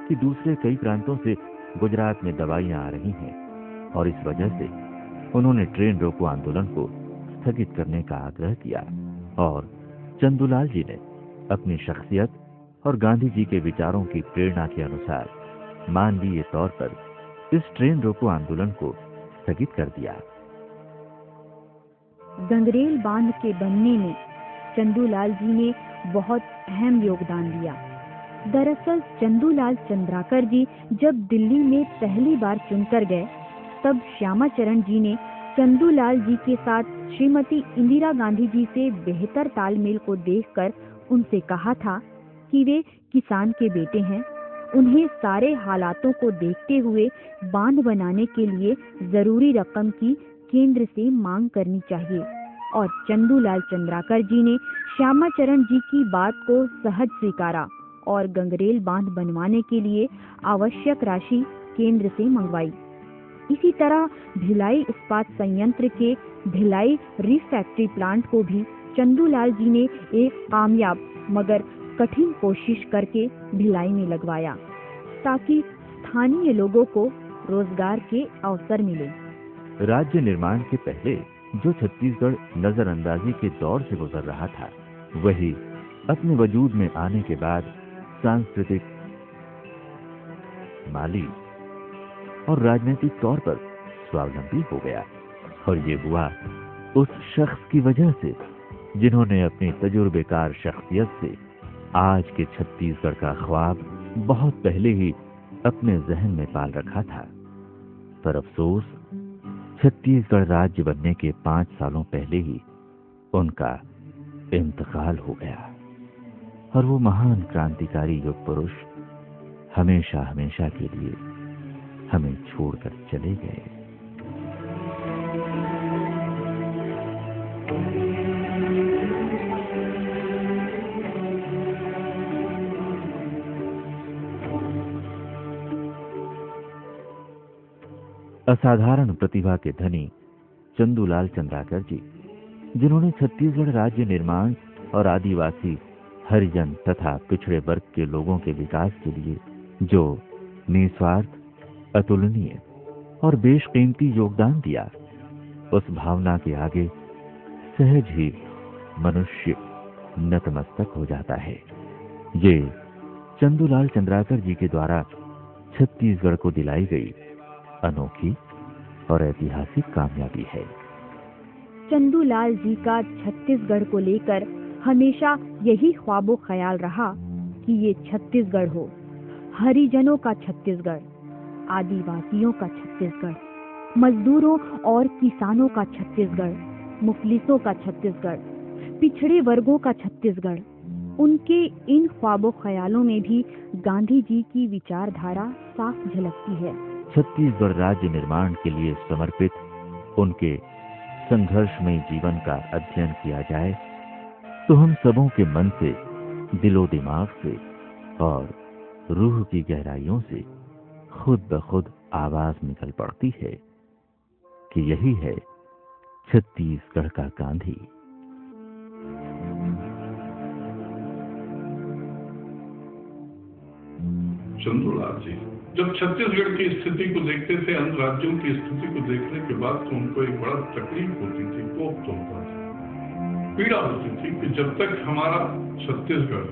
कि दूसरे कई प्रांतों से गुजरात में दवाइयां आ रही हैं और इस वजह से उन्होंने ट्रेन रोको आंदोलन को स्थगित करने का आग्रह किया और चंदूलाल जी ने अपनी शख्सियत और गांधी जी के विचारों की प्रेरणा के अनुसार मानवीय तौर पर इस ट्रेन रोको आंदोलन को स्थगित कर दिया। गंगरेल बांध के बनने में चंदूलाल जी ने बहुत अहम योगदान दिया। दरअसल चंदूलाल चंद्राकर जी जब दिल्ली में पहली बार चुनकर गए, तब श्यामाचरण जी ने चंदूलाल जी के साथ श्रीमती इंदिरा गांधी जी से बेहतर तालमेल को देखकर उनसे कहा था कि वे किसान के बेटे हैं, उन्हें सारे हालातों को देखते हुए बांध बनाने के लिए जरूरी रकम की केंद्र से मांग करनी चाहिए और चंदूलाल चंद्राकर जी ने श्यामाचरण जी की बात को सहज स्वीकारा और गंगरेल बांध बनवाने के लिए आवश्यक राशि केंद्र से मंगवाई। इसी तरह भिलाई इस्पात संयंत्र के भिलाई रिफैक्ट्री प्लांट को भी चंदूलाल जी ने एक कामयाब मगर कठिन कोशिश करके भिलाई में लगवाया ताकि स्थानीय लोगों को रोजगार के अवसर मिले। राज्य निर्माण के पहले जो छत्तीसगढ़ नजरअंदाजी के दौर से गुजर रहा था, वही अपने वजूद में आने के बाद सांस्कृतिक, माली और राजनीतिक तौर पर स्वावलंबी हो गया और ये हुआ उस शख्स की वजह से जिन्होंने अपनी तजुर्बेकार शख्सियत से आज के छत्तीसगढ़ का ख्वाब बहुत पहले ही अपने जहन में पाल रखा था। पर अफसोस, छत्तीसगढ़ राज्य बनने के 5 सालों पहले ही उनका इंतकाल हो गया और वो महान क्रांतिकारी युग पुरुष हमेशा हमेशा के लिए हमें छोड़कर चले गए। असाधारण प्रतिभा के धनी चंदूलाल चंद्राकर जी, जिन्होंने छत्तीसगढ़ राज्य निर्माण और आदिवासी, हरिजन तथा पिछड़े वर्ग के लोगों के विकास के लिए जो निस्वार्थ, अतुलनीय और बेशकीमती योगदान दिया, उस भावना के आगे सहज ही मनुष्य नतमस्तक हो जाता है। ये चंदूलाल चंद्राकर जी के द्वारा छत्तीसगढ़ को दिलाई गई अनोखी और ऐतिहासिक कामयाबी है। चंदूलाल जी का छत्तीसगढ़ को लेकर हमेशा यही ख्वाबो ख्याल रहा कि ये छत्तीसगढ़ हो, हरिजनों का छत्तीसगढ़, आदिवासियों का छत्तीसगढ़, मजदूरों और किसानों का छत्तीसगढ़, मुफलिसों का छत्तीसगढ़, पिछड़े वर्गों का छत्तीसगढ़। उनके इन ख्वाबो ख्यालों में भी गांधी जी की विचारधारा साफ झलकती है। छत्तीसगढ़ राज्य निर्माण के लिए समर्पित उनके संघर्षमय जीवन का अध्ययन किया जाए तो हम सबों के मन से, दिलो दिमाग से और रूह की गहराइयों से खुद ब खुद आवाज निकल पड़ती है कि यही है छत्तीसगढ़ का गांधी। चंदूलाल जी जब छत्तीसगढ़ की स्थिति को देखते थे, अन्य राज्यों की स्थिति को देखने के बाद तो उनको एक बड़ा तकलीफ होती थी, कोप होता था, पीड़ा होती थी कि जब तक हमारा छत्तीसगढ़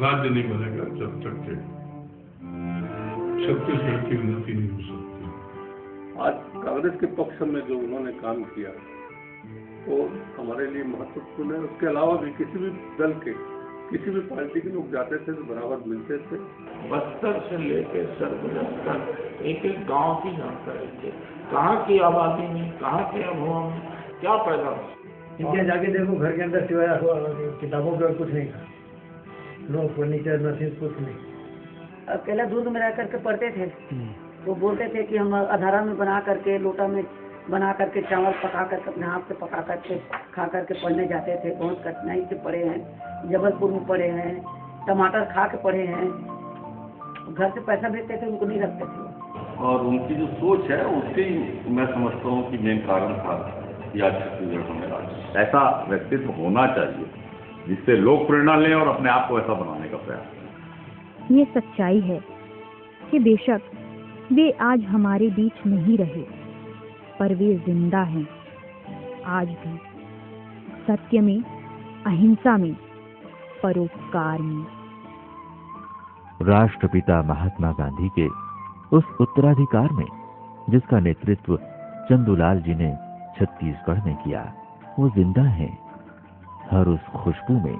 राज्य नहीं बनेगा, जब तक के छत्तीसगढ़ की उन्नति नहीं हो सकती। आज कांग्रेस के पक्ष में जो उन्होंने काम किया वो हमारे लिए महत्वपूर्ण है। उसके अलावा भी किसी भी दल के, किसी भी पार्टी के लोग जाते थे तो बराबर मिलते थे। बस्तर से लेके सरगुजा तक एक एक गांव की जानकारी थी, कहाँ की आबादी में, कहाँ के अनुभव में क्या पैदा हो। इंडिया जाके देखो, घर के अंदर सिवाय किताबों का कुछ नहीं था, नो फर्नीचर, मशीन, कुछ नहीं। अकेला दूध में रह करके पढ़ते थे। वो बोलते थे कि हम अधारा में बना करके, लोटा में बना करके, चावल पका करके अपने हाथ से पका करके खा करके पढ़ने जाते थे। बहुत कठिनाई से पढ़े हैं, जबलपुर में पढ़े हैं, टमाटर खा के पढ़े हैं। घर से पैसा भेजते थे, उनको नहीं रखते थे। और उनकी जो सोच है उसके ही मैं समझता हूँ कि मेन कारण था कि आज छत्तीसगढ़ में राज्य। ऐसा व्यक्तित्व होना चाहिए जिससे लोग प्रेरणा लें और अपने आप को ऐसा बनाने का प्रयास। ये सच्चाई है कि बेशक वे आज हमारे बीच नहीं रहे, पर वे जिंदा हैं आज भी, सत्य में, अहिंसा में, परोपकार में। राष्ट्रपिता महात्मा गांधी के उस उत्तराधिकार में जिसका नेतृत्व चंदूलाल जी ने छत्तीसगढ़ में किया, वो जिंदा हैं हर उस खुशबू में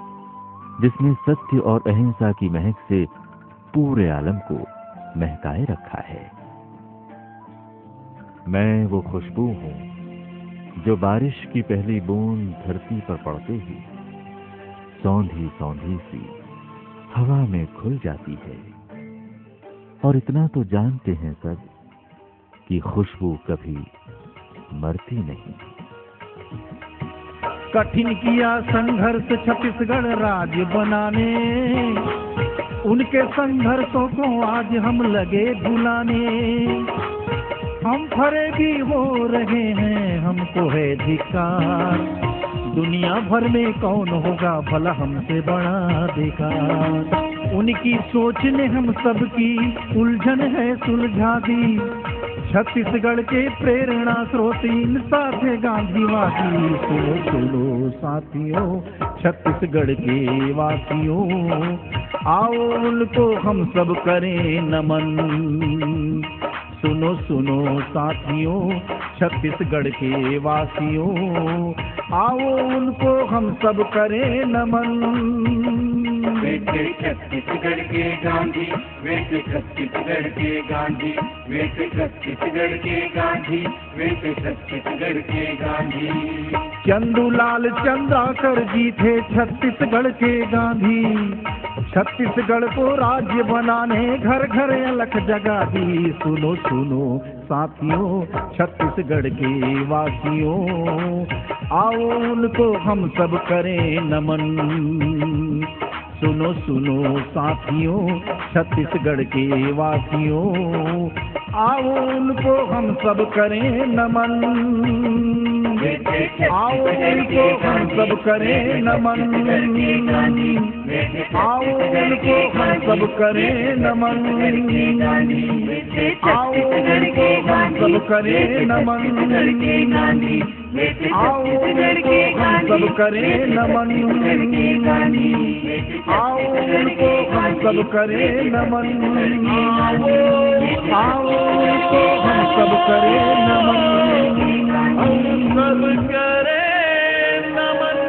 जिसने सत्य और अहिंसा की महक से पूरे आलम को महकाए रखा है। मैं वो खुशबू हूं जो बारिश की पहली बूंद धरती पर पड़ते ही सौंधी सौंधी सी हवा में खुल जाती है। और इतना तो जानते हैं सब कि खुशबू कभी मरती नहीं। कठिन किया संघर्ष छत्तीसगढ़ राज्य बनाने, उनके संघर्षों को आज हम लगे भुलाने। हम फरेबी हो रहे हैं, हमको है धिक्कार, दुनिया भर में कौन होगा भला हमसे बड़ा बेकार। उनकी सोच ने हम सबकी उलझन है सुलझा दी, छत्तीसगढ़ के प्रेरणा स्रोत इंसाफ गांधीवादी। सुनो सुनो साथियों छत्तीसगढ़ के वासियों, आओ उनको हम सब करें नमन। सुनो सुनो साथियों छत्तीसगढ़ के वासियों, आओ उनको हम सब करें नमन। वे थे छत्तीसगढ़ के गांधी, वे थे छत्तीसगढ़ के गांधी, वे थे छत्तीसगढ़ के गांधी, वे थे छत्तीसगढ़ के गांधी। चंदूलाल चंद्राकर जी थे छत्तीसगढ़ के गांधी, छत्तीसगढ़ को राज्य बनाने घर घर अलख जगा दी। सुनो सुनो साथियों छत्तीसगढ़ के वासियों, आओ उनको हम सब करें नमन। सुनो सुनो साथियों छत्तीसगढ़ के वासियों, आओ उनको हम सब करें नमन, आओ उनको हम सब करें नमन, आओ उनको हम सब करें नमन, आओ उनको हम सब करें नमन, आओ उनको हम सब करें नमन, आओ उनको हम सब करें नमन, आओ उनको हम सब करें नमन, हम सब करें नमन।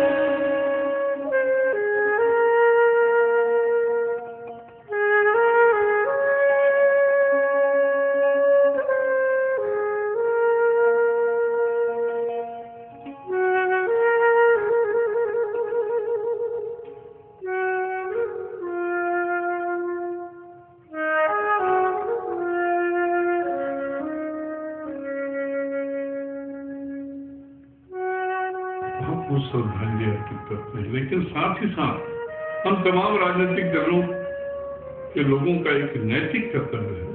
वो श्रद्धांजलि अर्पित करते हैं, लेकिन साथ ही साथ हम तमाम राजनीतिक दलों के लोगों का एक नैतिक कर्तव्य है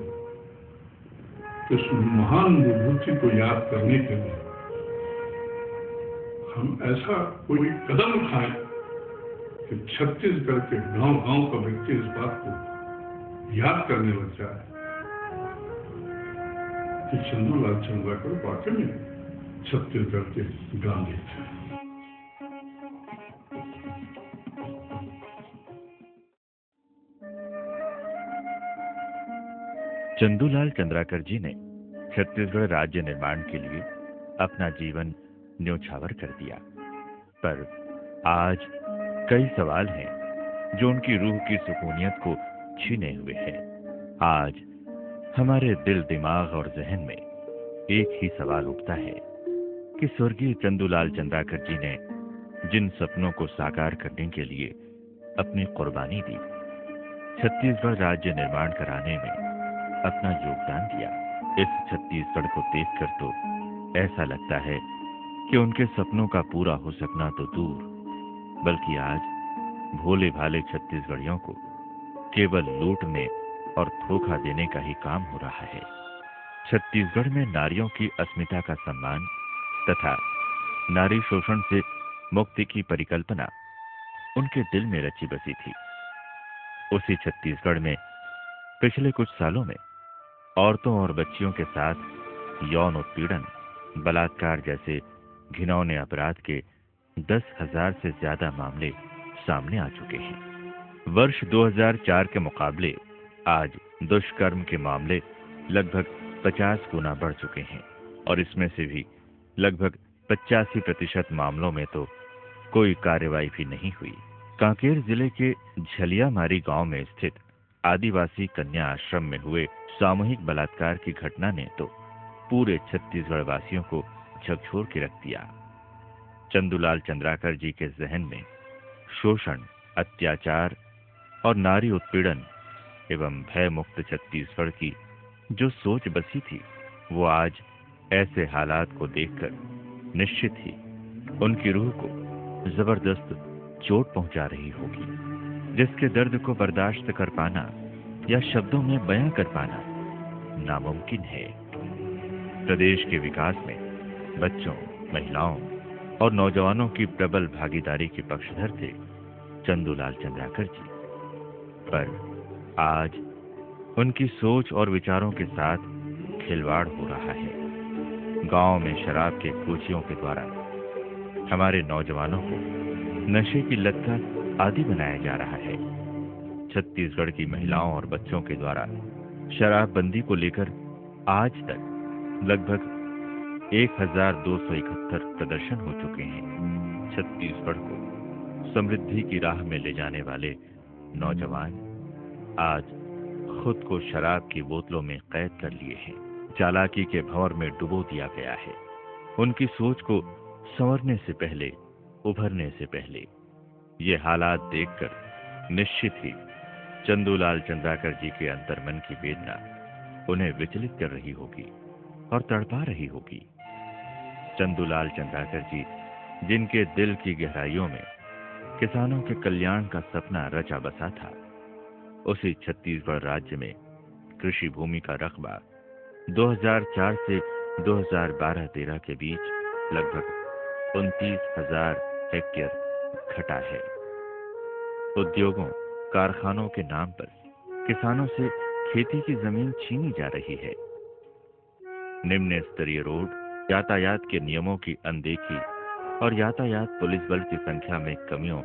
कि उस महान विभूति को याद करने के लिए हम ऐसा कोई कदम उठाएं कि छत्तीसगढ़ के गांव-गांव का व्यक्ति इस बात को याद करने लग जाए कि चंदूलाल चंद्राकर वाकई में छत्तीसगढ़ के गांधी थे। चंदूलाल चंद्राकर जी ने छत्तीसगढ़ राज्य निर्माण के लिए अपना जीवन न्योछावर कर दिया, पर आज कई सवाल हैं जो उनकी रूह की सुकूनियत को छीने हुए हैं। आज हमारे दिल, दिमाग और जहन में एक ही सवाल उठता है कि स्वर्गीय चंदूलाल चंद्राकर जी ने जिन सपनों को साकार करने के लिए अपनी कुर्बानी दी, छत्तीसगढ़ राज्य निर्माण कराने में अपना योगदान दिया, इस छत्तीसगढ़ को देखकर तो ऐसा लगता है कि उनके सपनों का पूरा हो सकना तो दूर, बल्कि आज भोले भाले छत्तीसगढ़ियों को केवल लूटने और धोखा देने का ही काम हो रहा है। छत्तीसगढ़ में नारियों की अस्मिता का सम्मान तथा नारी शोषण से मुक्ति की परिकल्पना उनके दिल में रची बसी थी। उसी छत्तीसगढ़ में पिछले कुछ सालों में औरतों और बच्चियों के साथ यौन उत्पीड़न, बलात्कार जैसे घिनौने अपराध के 10,000 से ज्यादा मामले सामने आ चुके हैं। वर्ष 2004 के मुकाबले आज दुष्कर्म के मामले लगभग 50 गुना बढ़ चुके हैं और इसमें से भी लगभग 85% मामलों में तो कोई कार्रवाई भी नहीं हुई। कांकेर जिले के झलियामारी गांव में स्थित आदिवासी कन्या आश्रम में हुए सामूहिक बलात्कार की घटना ने तो पूरे छत्तीसगढ़ वासियों को झकझोर के रख दिया। चंदूलाल चंद्राकर जी के जहन में शोषण, अत्याचार और नारी उत्पीड़न एवं भय मुक्त छत्तीसगढ़ की जो सोच बसी थी, वो आज ऐसे हालात को देखकर निश्चित ही उनकी रूह को जबरदस्त चोट पहुंचा रही होगी, जिसके दर्द को बर्दाश्त कर पाना या शब्दों में बयां कर पाना नामुमकिन है। प्रदेश के विकास में बच्चों, महिलाओं और नौजवानों की प्रबल भागीदारी के पक्षधर थे चंदूलाल चंद्राकर जी, पर आज उनकी सोच और विचारों के साथ खिलवाड़ हो रहा है। गांव में शराब के कोचियों के द्वारा हमारे नौजवानों को नशे की लत का आदी बनाया जा रहा है। छत्तीसगढ़ की महिलाओं और बच्चों के द्वारा शराबबंदी को लेकर आज तक लगभग 1271 प्रदर्शन हो चुके हैं। छत्तीसगढ़ को समृद्धि की राह में ले जाने वाले नौजवान आज खुद को शराब की बोतलों में कैद कर लिए हैं। चालाकी के भंवर में डुबो दिया गया है। उनकी सोच को संवरने से पहले, उभरने से पहले ये हालात देखकर निश्चित ही चंदूलाल चंद्राकर जी के अंतर्मन की वेदना उन्हें विचलित कर रही होगी और तड़पा रही होगी। चंदूलाल चंद्राकर जी, जिनके दिल की गहराइयों में किसानों के कल्याण का सपना रचा बसा था। उसी छत्तीसगढ़ राज्य में कृषि भूमि का रकबा 2004 से 2012-13 के बीच लगभग 29,000 हेक्टेयर घटा है। उद्योगों, कारखानों के नाम पर किसानों से खेती की जमीन छीनी जा रही है। निम्न स्तरीय रोड, यातायात के नियमों की अनदेखी और यातायात पुलिस बल की संख्या में कमियों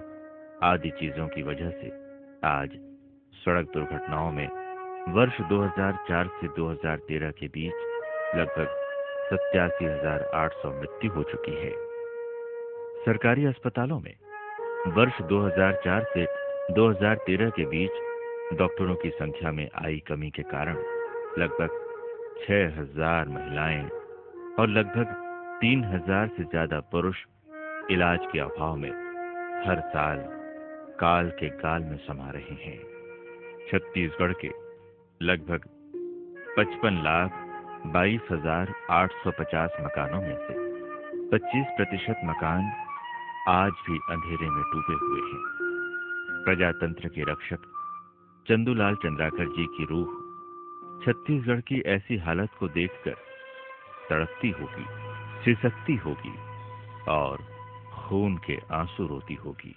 आदि चीजों की वजह से आज सड़क दुर्घटनाओं में वर्ष 2004 से 2013 के बीच लगभग 87,800 मृत्यु हो चुकी है। सरकारी अस्पतालों में वर्ष 2004 से 2013 के बीच डॉक्टरों की संख्या में आई कमी के कारण लगभग 6,000 महिलाएं और लगभग 3,000 से ज्यादा पुरुष इलाज के अभाव में हर साल काल के गाल में समा रहे हैं। छत्तीसगढ़ के लगभग 55,22,850 मकानों में से 25% मकान आज भी अंधेरे में डूबे हुए हैं। प्रजातंत्र के रक्षक चंदूलाल चंद्राकर जी की रूह छत्तीसगढ़ की ऐसी हालत को देखकर तड़पती होगी, सिसकती होगी और खून के आंसू रोती होगी।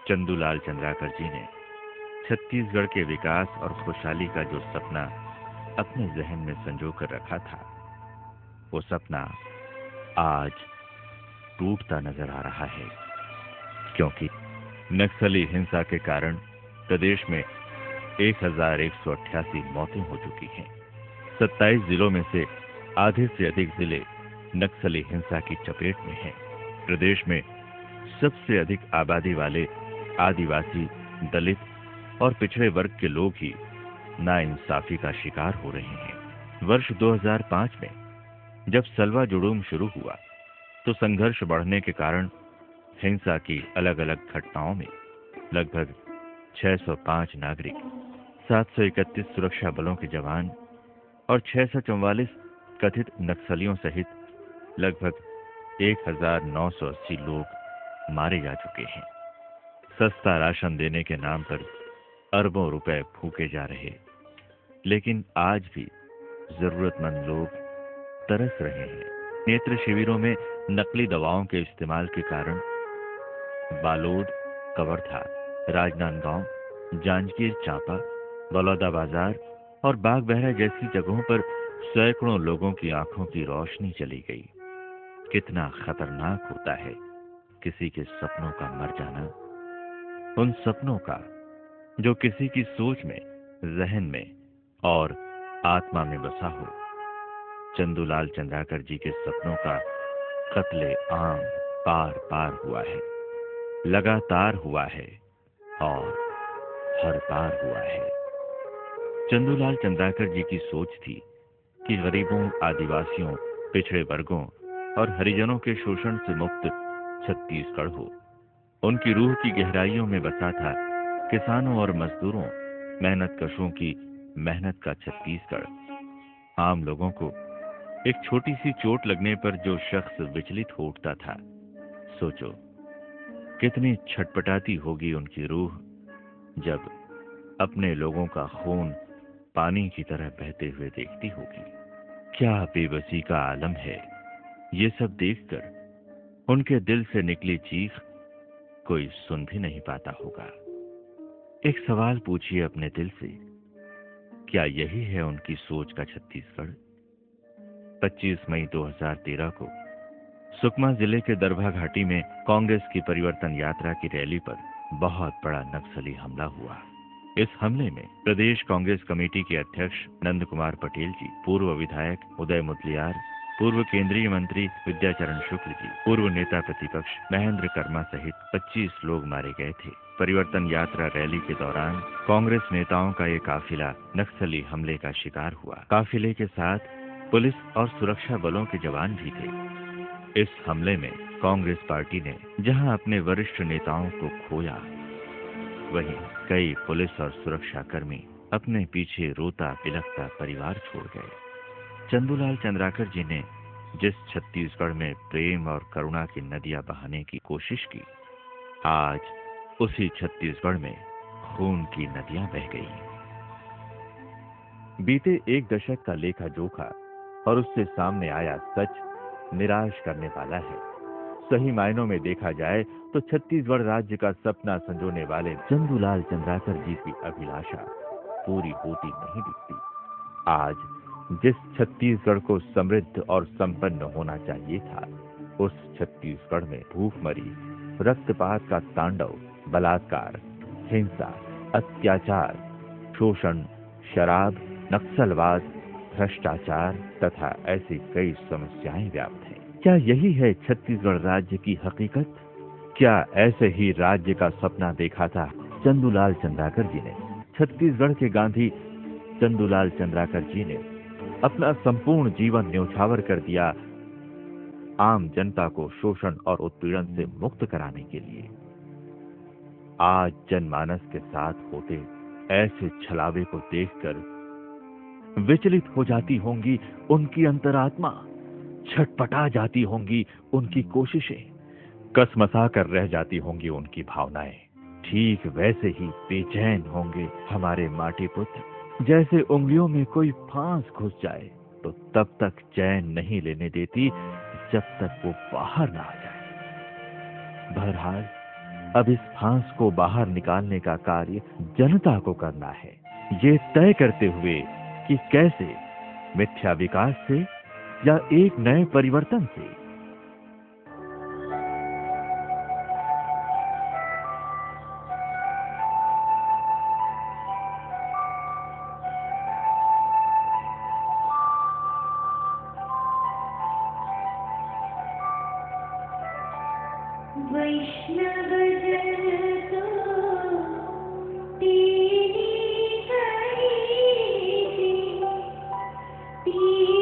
चंदूलाल चंद्राकर जी ने छत्तीसगढ़ के विकास और खुशहाली का जो सपना अपने जहन में संजो कर रखा था, वो सपना आज टूटता नजर आ रहा है, क्योंकि नक्सली हिंसा के कारण प्रदेश में 1,188 मौतें हो चुकी हैं। 27 जिलों में से आधे से अधिक जिले नक्सली हिंसा की चपेट में हैं। प्रदेश में सबसे अधिक आबादी वाले आदिवासी, दलित और पिछड़े वर्ग के लोग ही नाइंसाफी का शिकार हो रहे हैं। वर्ष 2005 में जब सलवा जुडूम शुरू हुआ तो संघर्ष बढ़ने के कारण हिंसा की अलग अलग घटनाओं में लगभग 605 नागरिक, 731 सुरक्षा बलों के जवान और 644 कथित नक्सलियों सहित लगभग 1,980 लोग मारे जा चुके हैं। सस्ता राशन देने के नाम पर अरबों रुपए फूके जा रहे, लेकिन आज भी जरूरतमंद लोग तरस रहे हैं। नेत्र शिविरों में नकली दवाओं के इस्तेमाल के कारण बालोद, कवर्धा, राजनांदगांव, जांजगीर चांपा, बलौदाबाजार और बागबहरा जैसी जगहों पर सैकड़ों लोगों की आंखों की रोशनी चली गई। कितना खतरनाक होता है किसी के सपनों का मर जाना, उन सपनों का जो किसी की सोच में, जहन में और आत्मा में बसा हो। चंदूलाल चंद्राकर जी के सपनों का कत्ले आम पार पार हुआ है, लगातार हुआ है और हर पार हुआ है। चंदूलाल चंद्राकर जी की सोच थी कि गरीबों, आदिवासियों, पिछड़े वर्गों और हरिजनों के शोषण से मुक्त छत्तीसगढ़ हो। उनकी रूह की गहराइयों में बसा था किसानों और मजदूरों, मेहनत कशों की मेहनत का छत्तीसगढ़। आम लोगों को एक छोटी सी चोट लगने पर जो शख्स विचलित हो उठता था, सोचो कितनी छटपटाती होगी उनकी रूह जब अपने लोगों का खून पानी की तरह बहते हुए देखती होगी। क्या बेबसी का आलम है ये सब देखकर उनके दिल से निकली चीख कोई सुन भी नहीं पाता होगा। एक सवाल पूछिए अपने दिल से, क्या यही है उनकी सोच का छत्तीसगढ़? 25 मई 2013 को सुकमा जिले के दरभा घाटी में कांग्रेस की परिवर्तन यात्रा की रैली पर बहुत बड़ा नक्सली हमला हुआ। इस हमले में प्रदेश कांग्रेस कमेटी के अध्यक्ष नंद कुमार पटेल जी, पूर्व विधायक उदय मुदलियार, पूर्व केंद्रीय मंत्री विद्याचरण शुक्ल जी, पूर्व नेता प्रतिपक्ष महेंद्र कर्मा सहित 25 लोग मारे गए थे। परिवर्तन यात्रा रैली के दौरान कांग्रेस नेताओं का ये काफिला नक्सली हमले का शिकार हुआ। काफिले के साथ पुलिस और सुरक्षा बलों के जवान भी थे। इस हमले में कांग्रेस पार्टी ने जहां अपने वरिष्ठ नेताओं को खोया, वहीं कई पुलिस और सुरक्षा कर्मी अपने पीछे रोता बिलखता परिवार छोड़ गए। चंदूलाल चंद्राकर जी ने जिस छत्तीसगढ़ में प्रेम और करुणा की नदियां बहाने की कोशिश की, आज उसी छत्तीसगढ़ में खून की नदियां बह गई। बीते एक दशक का लेखा जोखा और उससे सामने आया सच निराश करने वाला है। सही मायनों में देखा जाए तो छत्तीसगढ़ राज्य का सपना संजोने वाले चंदूलाल चंद्राकर जी की अभिलाषा पूरी होती नहीं दिखती। आज जिस छत्तीसगढ़ को समृद्ध और संपन्न होना चाहिए था, उस छत्तीसगढ़ में भूखमरी, रक्तपात का तांडव, बलात्कार, हिंसा, अत्याचार, शोषण, शराब, नक्सलवाद, भ्रष्टाचार तथा ऐसी कई समस्याएं व्याप्त हैं। क्या यही है छत्तीसगढ़ राज्य की हकीकत? क्या ऐसे ही राज्य का सपना देखा था चंदूलाल चंद्राकर जी ने? छत्तीसगढ़ के गांधी चंदूलाल चंद्राकर जी ने अपना संपूर्ण जीवन न्यौछावर कर दिया आम जनता को शोषण और उत्पीड़न से मुक्त कराने के लिए। आज जनमानस के साथ होते ऐसे छलावे को देखकर विचलित हो जाती होंगी उनकी अंतरात्मा, छटपटा जाती होंगी उनकी कोशिशें, कसमसा कर रह जाती होंगी उनकी भावनाएं। ठीक वैसे ही बेचैन होंगे हमारे माटी पुत्र, जैसे उंगलियों में कोई फांस घुस जाए तो तब तक चैन नहीं लेने देती जब तक वो बाहर ना आ जाए। बहरहाल अब इस फांस को बाहर निकालने का कार्य जनता को करना है, ये तय करते हुए कि कैसे, मिथ्या विकास से या एक नए परिवर्तन से। तेरी